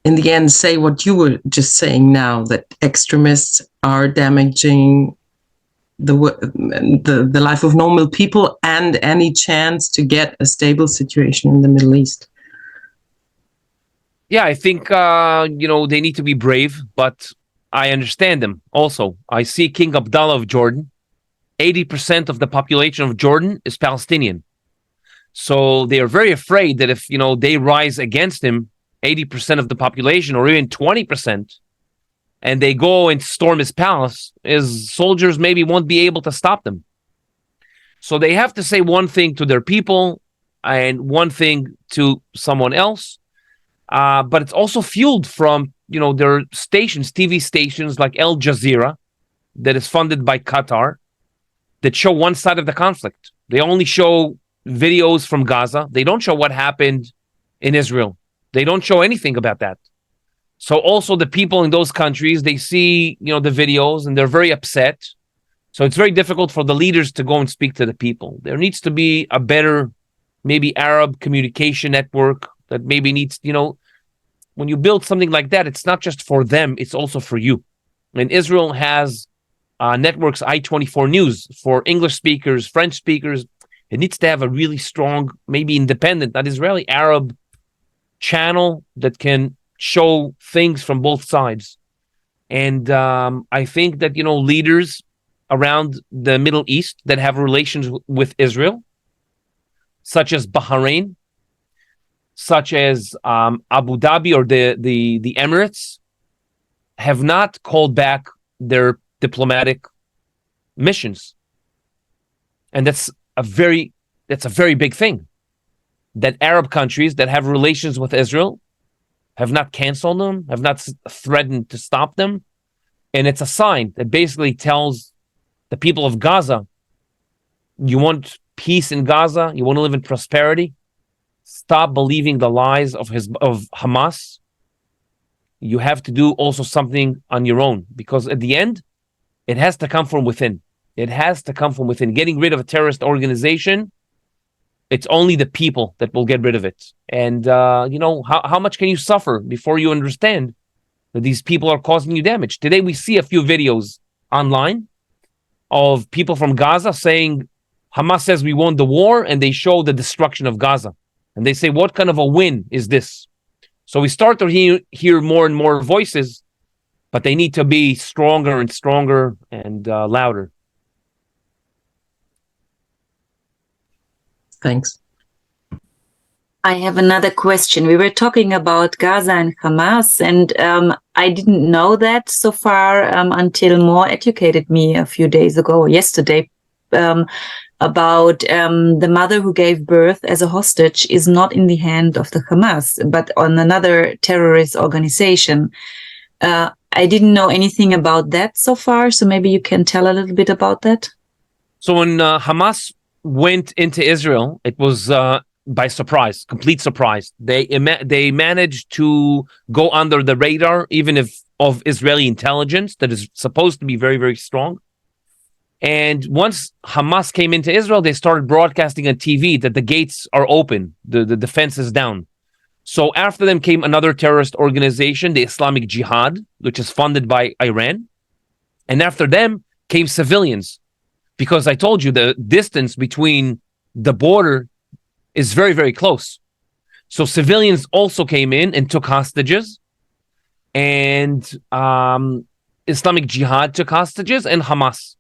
in the end say what you were just saying now, that extremists are damaging the life of normal people and any chance to get a stable situation in the Middle East? Yeah, I think, they need to be brave, but I understand them also. I see King Abdullah of Jordan. 80% of the population of Jordan is Palestinian. So they are very afraid that if, they rise against him, 80% of the population or even 20%, and they go and storm his palace, his soldiers maybe won't be able to stop them. So they have to say one thing to their people and one thing to someone else. But it's also fueled from, their stations, TV stations like Al Jazeera, that is funded by Qatar, that show one side of the conflict. They only show videos from Gaza. They don't show what happened in Israel. They don't show anything about that. So also the people in those countries, they see, the videos and they're very upset. So it's very difficult for the leaders to go and speak to the people. There needs to be a better, maybe Arab communication network that maybe needs, when you build something like that, it's not just for them, it's also for you. And Israel has networks, I-24 News, for English speakers, French speakers. It needs to have a really strong, maybe independent, not Israeli, Arab channel that can show things from both sides. And I think that, leaders around the Middle East that have relations with Israel, such as Bahrain, such as Abu Dhabi or the Emirates, have not called back their diplomatic missions. And that's a very big thing. That Arab countries that have relations with Israel have not canceled them, have not threatened to stop them. And it's a sign that basically tells the people of Gaza, you want peace in Gaza, you want to live in prosperity, stop believing the lies of Hamas. You have to do also something on your own, because at the end, it has to come from within. It has to come from within. Getting rid of a terrorist organization, it's only the people that will get rid of it. And, how much can you suffer before you understand that these people are causing you damage? Today, we see a few videos online of people from Gaza saying, Hamas says we won the war, and they show the destruction of Gaza. And they say, what kind of a win is this? So we start to hear more and more voices, but they need to be stronger and stronger and louder. Thanks. I have another question. We were talking about Gaza and Hamas, and I didn't know that so far until Moore educated me a few days ago, or yesterday, about the mother who gave birth as a hostage is not in the hand of the Hamas, but on another terrorist organization. I didn't know anything about that so far, so maybe you can tell a little bit about that. So when Hamas went into Israel, it was by surprise, complete surprise. They managed to go under the radar, even of Israeli intelligence that is supposed to be very, very strong. And once Hamas came into Israel, they started broadcasting on TV that the gates are open, the defense is down. So after them came another terrorist organization, the Islamic Jihad, which is funded by Iran. And after them came civilians, because I told you the distance between the border is very, very close. So civilians also came in and took hostages. And Islamic Jihad took hostages, and Hamas.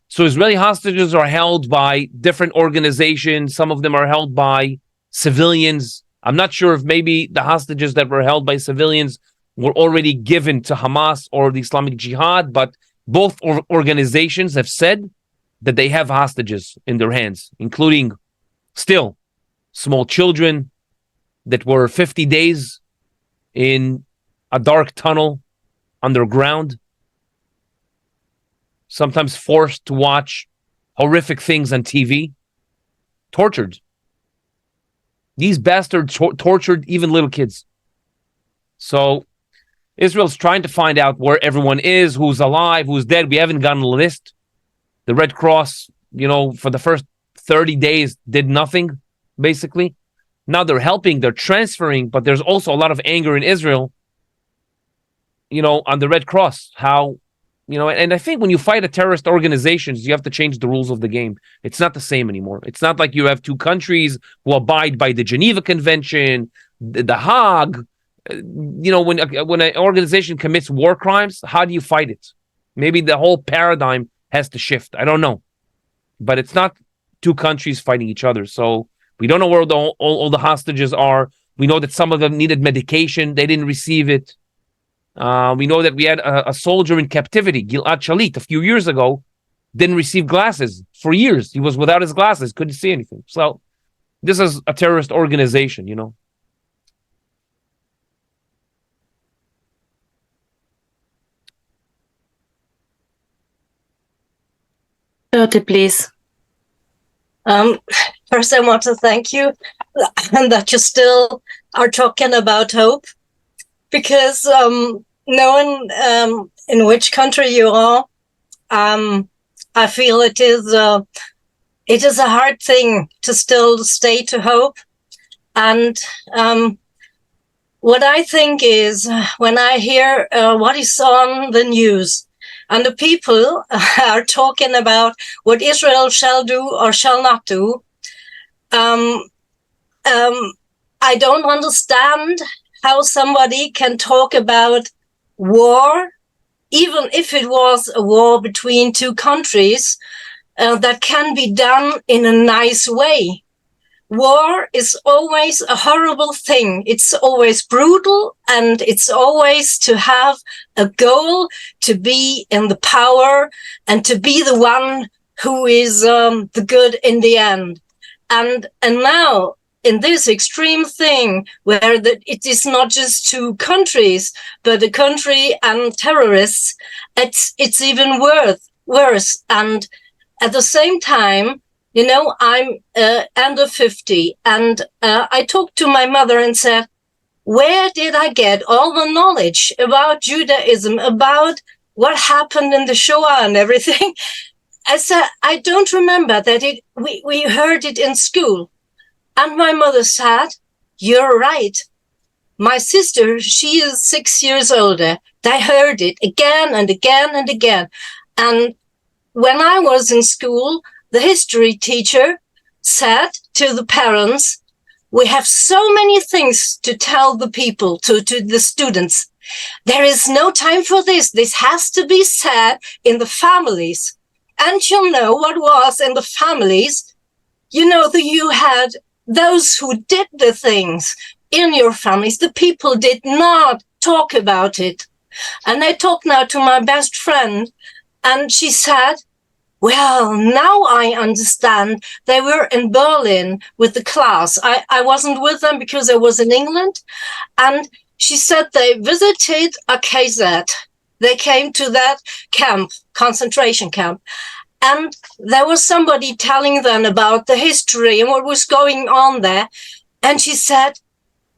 So Israeli hostages are held by different organizations. Some of them are held by civilians. I'm not sure if maybe the hostages that were held by civilians were already given to Hamas or the Islamic Jihad, but both organizations have said that they have hostages in their hands, including still small children that were 50 days in a dark tunnel underground, sometimes forced to watch horrific things on TV, tortured. These bastards tortured even little kids. So Israel's trying to find out where everyone is, who's alive, who's dead. We haven't gotten a list. The Red Cross, for the first 30 days did nothing, basically. Now they're helping, they're transferring, but there's also a lot of anger in Israel on the Red Cross, how, and I think when you fight a terrorist organizations, you have to change the rules of the game. It's not the same anymore. It's not like you have two countries who abide by the Geneva Convention, the Hague. When an organization commits war crimes, how do you fight it? Maybe the whole paradigm has to shift. I don't know. But it's not two countries fighting each other. So we don't know where all the hostages are. We know that some of them needed medication. They didn't receive it. We know that we had a soldier in captivity, Gilad Shalit, a few years ago, didn't receive glasses for years. He was without his glasses, couldn't see anything. So this is a terrorist organization, Please. First, I want to thank you and that you still are talking about hope, because knowing in which country you are, I feel it is a hard thing to still stay to hope. And what I think is, when I hear what is on the news, and the people are talking about what Israel shall do or shall not do, I don't understand how somebody can talk about war, even if it was a war between two countries, that can be done in a nice way. War is always a horrible thing. It's always brutal, and it's always to have a goal, to be in the power, and to be the one who is the good in the end. And now, in this extreme thing, where it is not just two countries, but a country and terrorists, it's even worse. And at the same time, I'm under 50, and I talked to my mother and said, where did I get all the knowledge about Judaism, about what happened in the Shoah and everything? I said, I don't remember that we heard it in school. And my mother said, you're right. My sister, she is 6 years older. They heard it again and again and again. And when I was in school, the history teacher said to the parents, we have so many things to tell the people, to the students. There is no time for this. This has to be said in the families. And you'll know what was in the families. You had those who did the things in your families. The people did not talk about it. And I talked now to my best friend, and she said, well, now I understand. They were in Berlin with the class. I wasn't with them because I was in England. And she said they visited a KZ. They came to that camp, concentration camp. And there was somebody telling them about the history and what was going on there. And she said,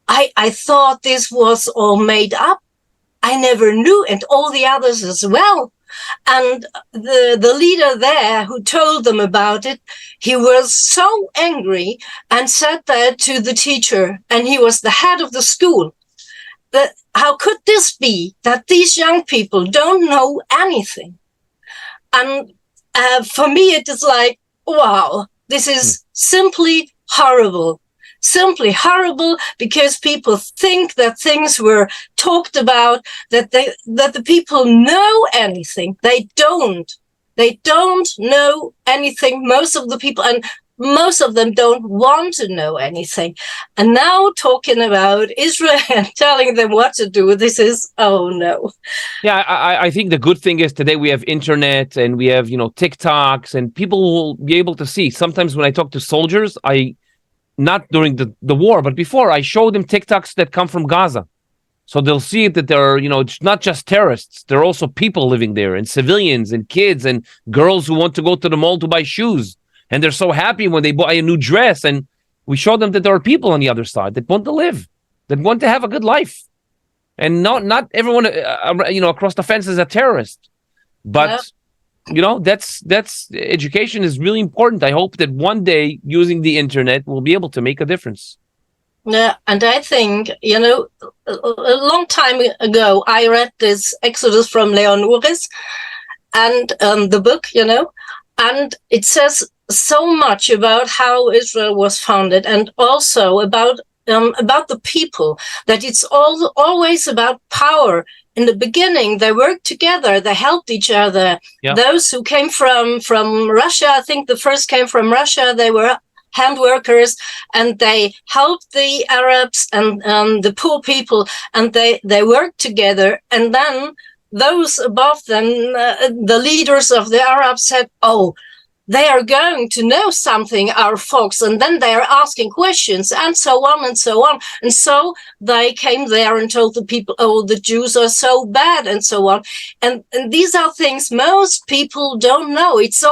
I thought this was all made up. I never knew, and all the others as well. And the leader there who told them about it, he was so angry and said that to the teacher, and he was the head of the school, that how could this be that these young people don't know anything? And for me, it is like, wow, this is simply horrible. Simply horrible, because people think that things were talked about, that the people know anything. They don't know anything. Most of the people, and most of them don't want to know anything. And now talking about Israel and telling them what to do, this is, oh no. Yeah, I think the good thing is today we have internet and we have, TikToks, and people will be able to see. Sometimes when I talk to soldiers, not during the war, but before, I show them TikToks that come from Gaza. So they'll see that there are, it's not just terrorists. There are also people living there, and civilians and kids and girls who want to go to the mall to buy shoes. And they're so happy when they buy a new dress. And we show them that there are people on the other side that want to live, that want to have a good life. And not everyone, across the fence is a terrorist. But that's education is really important. I hope that one day using the internet we'll be able to make a difference. Yeah, and I think, a long time ago, I read this Exodus from Leon Uris and the book, and it says so much about how Israel was founded, and also about the people, that it's always about power. In the beginning, they worked together, they helped each other. Yeah. Those who came from Russia, I think the first came from Russia, they were hand workers, and they helped the Arabs and the poor people, and they worked together. And then those above them, the leaders of the Arabs, said, oh, they are going to know something, our folks, and then they are asking questions, and so on and so on. And so they came there and told the people, oh, the Jews are so bad, and so on. And these are things most people don't know. It's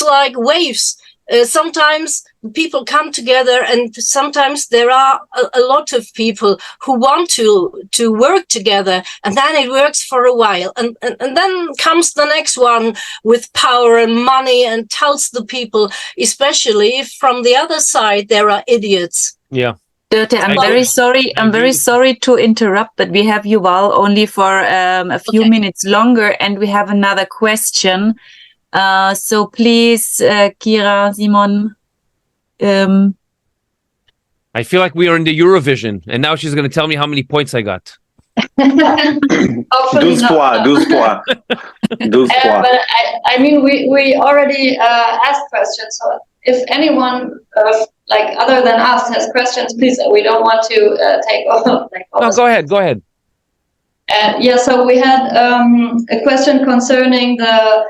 like waves. Sometimes people come together, and sometimes there are a lot of people who want to work together, and then it works for a while, and then comes the next one with power and money and tells the people, especially if from the other side there are idiots. Yeah. Dörte, I'm very sorry. I'm very sorry to interrupt, but we have Yuval only for a few minutes longer, and we have another question. So please, Kira, Simon. I feel like we are in the Eurovision, and now she's going to tell me how many points I got. 12 points. But I mean, we already asked questions. So if anyone other than us has questions, please. We don't want to take all. No, go ahead. Go ahead. So we had a question concerning the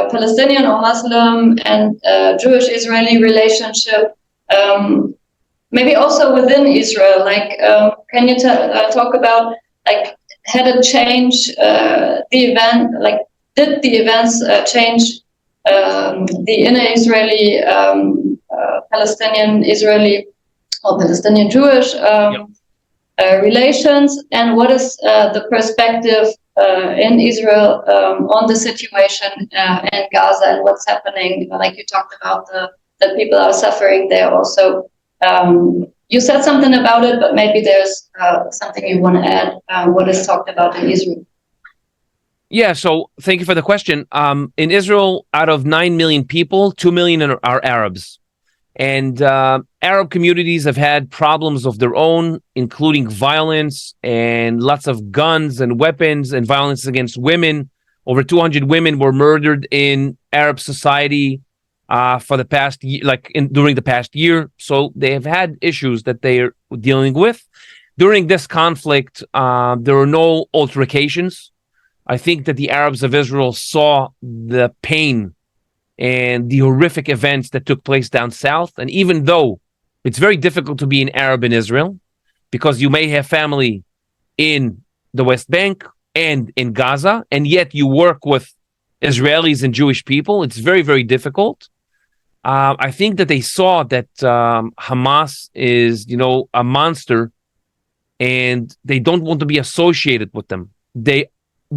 Palestinian or Muslim and Jewish-Israeli relationship, maybe also within Israel. Can you talk about had it changed the event? Did the events change the inner Israeli, Palestinian-Israeli or Palestinian-Jewish relations? And what is the perspective in Israel on the situation in Gaza and what's happening? Like you talked about that people are suffering there also. You said something about it, but maybe there's something you want to add. What is talked about in Israel? Yeah, so thank you for the question. In Israel, out of 9 million people, 2 million are Arabs. And Arab communities have had problems of their own, including violence and lots of guns and weapons and violence against women. Over 200 women were murdered in Arab society for the past year, during the past year. So they have had issues that they are dealing with. During this conflict, there were no altercations. I think that the Arabs of Israel saw the pain and the horrific events that took place down south. And even though it's very difficult to be an Arab in Israel, because you may have family in the West Bank and in Gaza, and yet you work with Israelis and Jewish people, it's very, very difficult. I think that they saw that Hamas is, a monster, and they don't want to be associated with them. They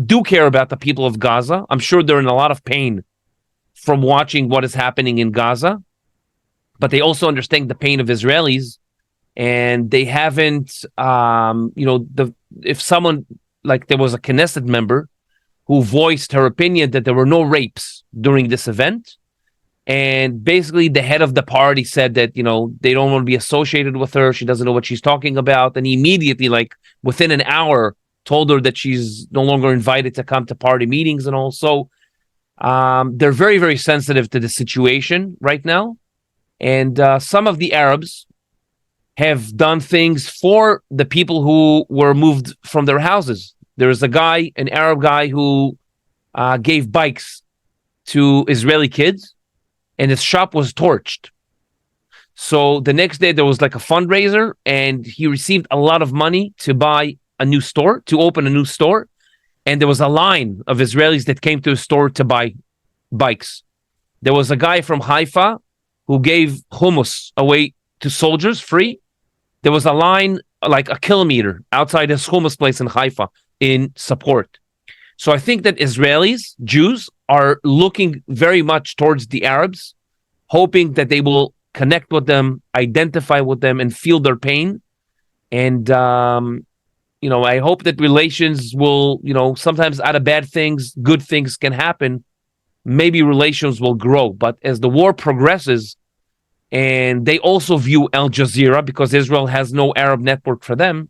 do care about the people of Gaza. I'm sure they're in a lot of pain from watching what is happening in Gaza, but they also understand the pain of Israelis, and they haven't, if someone, there was a Knesset member who voiced her opinion that there were no rapes during this event, and basically the head of the party said that, they don't want to be associated with her, she doesn't know what she's talking about, and he immediately, within an hour, told her that she's no longer invited to come to party meetings and all. So they're very, very sensitive to the situation right now. And some of the Arabs have done things for the people who were moved from their houses. There's an Arab guy who gave bikes to Israeli kids, and his shop was torched. So the next day there was a fundraiser, and he received a lot of money to buy a new store, to open a new store. And there was a line of Israelis that came to a store to buy bikes. There was a guy from Haifa who gave hummus away to soldiers free. There was a line a kilometer outside his hummus place in Haifa in support. So I think that Israelis, Jews, are looking very much towards the Arabs, hoping that they will connect with them, identify with them, and feel their pain. And I hope that relations will, sometimes out of bad things, good things can happen. Maybe relations will grow. But as the war progresses, and they also view Al Jazeera because Israel has no Arab network for them,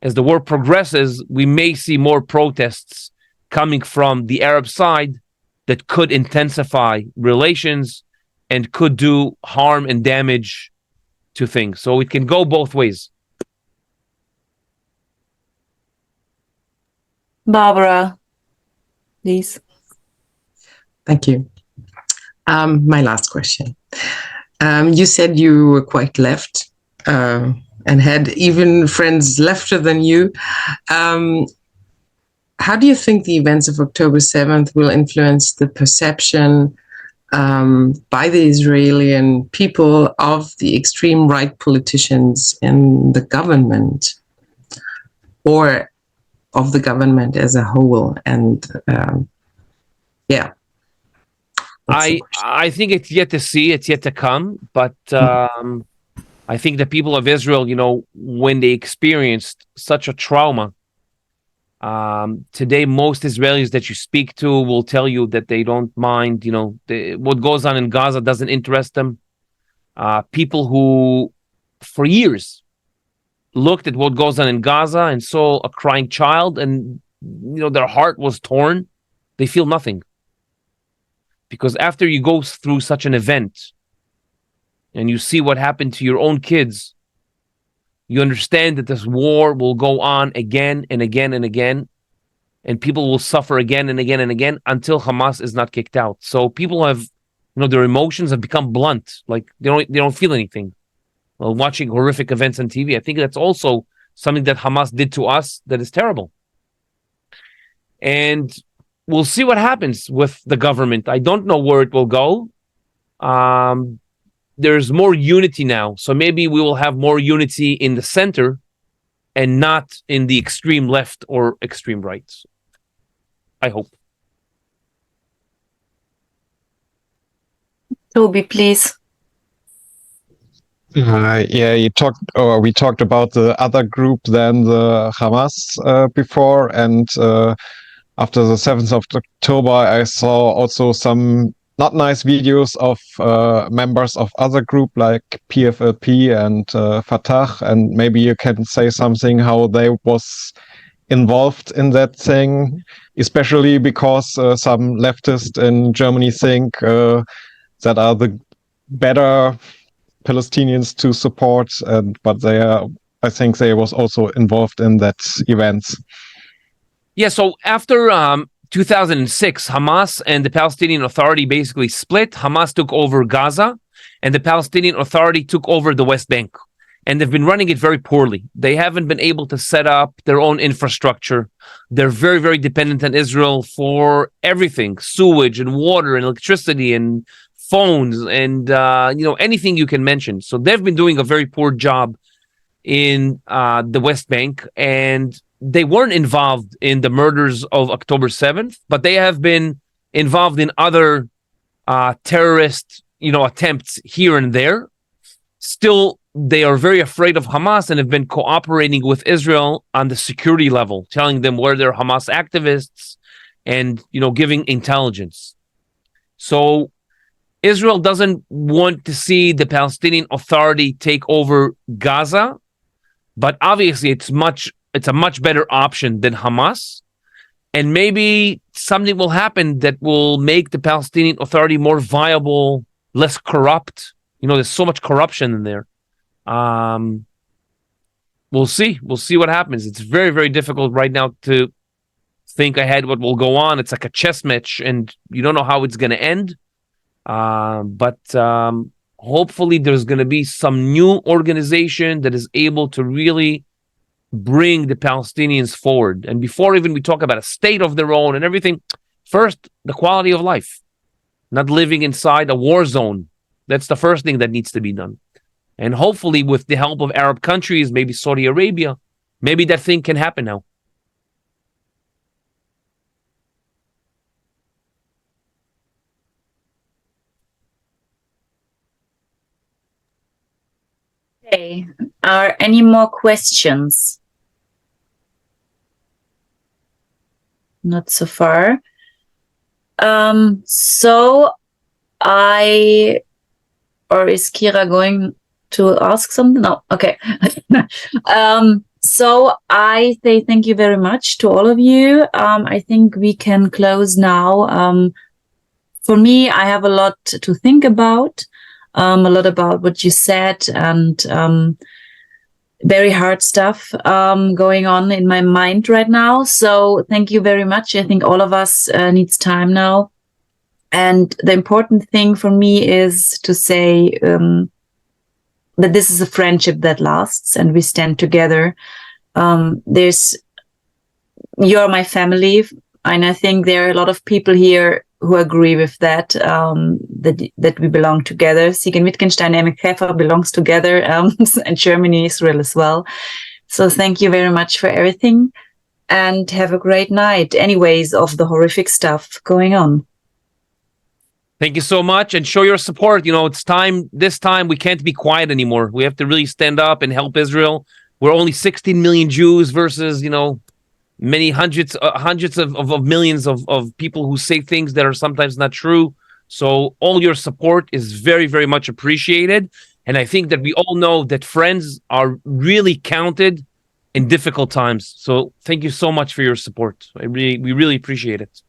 as the war progresses, we may see more protests coming from the Arab side that could intensify relations and could do harm and damage to things. So it can go both ways. Barbara, please. Thank you. My last question. You said you were quite left and had even friends lefter than you. How do you think the events of October 7th will influence the perception by the Israeli people of the extreme right politicians in the government, or of the government as a whole? And yeah. I think it's yet to see, it's yet to come, but I think the people of Israel, when they experienced such a trauma, today most Israelis that you speak to will tell you that they don't mind, what goes on in Gaza doesn't interest them. People who, for years, looked at what goes on in Gaza and saw a crying child and, their heart was torn, they feel nothing. Because after you go through such an event and you see what happened to your own kids, you understand that this war will go on again and again and again, and people will suffer again and again and again until Hamas is not kicked out. So people have, their emotions have become blunt, like they don't feel anything. While watching horrific events on TV, I think that's also something that Hamas did to us that is terrible. And we'll see what happens with the government. I don't know where it will go. There's more unity now. So maybe we will have more unity in the center and not in the extreme left or extreme right. I hope. Toby, please. We talked about the other group than the Hamas before, and after the 7th of October, I saw also some not nice videos of members of other group like PFLP and Fatah, and maybe you can say something how they was involved in that thing, especially because some leftists in Germany think that are the better Palestinians to support, but I think they was also involved in that event. Yeah, so after 2006, Hamas and the Palestinian Authority basically split. Hamas took over Gaza, and the Palestinian Authority took over the West Bank. And they've been running it very poorly. They haven't been able to set up their own infrastructure. They're very, very dependent on Israel for everything, sewage and water and electricity and phones and anything you can mention. So they've been doing a very poor job in the West Bank, and they weren't involved in the murders of October 7th, but they have been involved in other terrorist attempts here and there. Still, they are very afraid of Hamas and have been cooperating with Israel on the security level, telling them where they're Hamas activists and giving intelligence. So Israel doesn't want to see the Palestinian Authority take over Gaza, but obviously it's a much better option than Hamas. And maybe something will happen that will make the Palestinian Authority more viable, less corrupt. There's so much corruption in there. We'll see. We'll see what happens. It's very, very difficult right now to think ahead what will go on. It's like a chess match, and you don't know how it's going to end. But hopefully there's going to be some new organization that is able to really bring the Palestinians forward. And before even we talk about a state of their own and everything, first, the quality of life, not living inside a war zone. That's the first thing that needs to be done. And hopefully with the help of Arab countries, maybe Saudi Arabia, maybe that thing can happen now. Okay. Are any more questions? not so far. So or is Kira going to ask something? No, okay. So I say thank you very much to all of you. I think we can close now. For me, I have a lot to think about, a lot about what you said, and very hard stuff going on in my mind right now. So thank you very much. I think all of us needs time now. And the important thing for me is to say that this is a friendship that lasts and we stand together. You're my family, and I think there are a lot of people here who agree with that, that we belong together. Siegen-Wittgenstein and Pfeffer belongs together, and Germany, Israel as well. So thank you very much for everything, and have a great night, anyways, of the horrific stuff going on. Thank you so much, and show your support. You know, it's time. This time we can't be quiet anymore. We have to really stand up and help Israel. We're only 16 million Jews versus, many hundreds of millions of people who say things that are sometimes not true. So all your support is very, very much appreciated. And I think that we all know that friends are really counted in difficult times. So thank you so much for your support. We really appreciate it.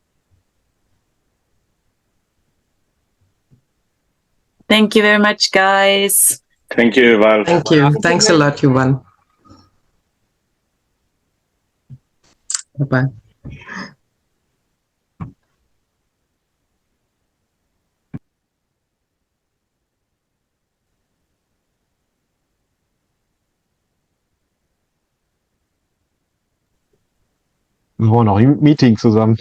Thank you very much, guys. Thank you, Yuval. Thank you. Thanks a lot, Yuval. Bye-bye. Wir wollen auch ein Meeting zusammen.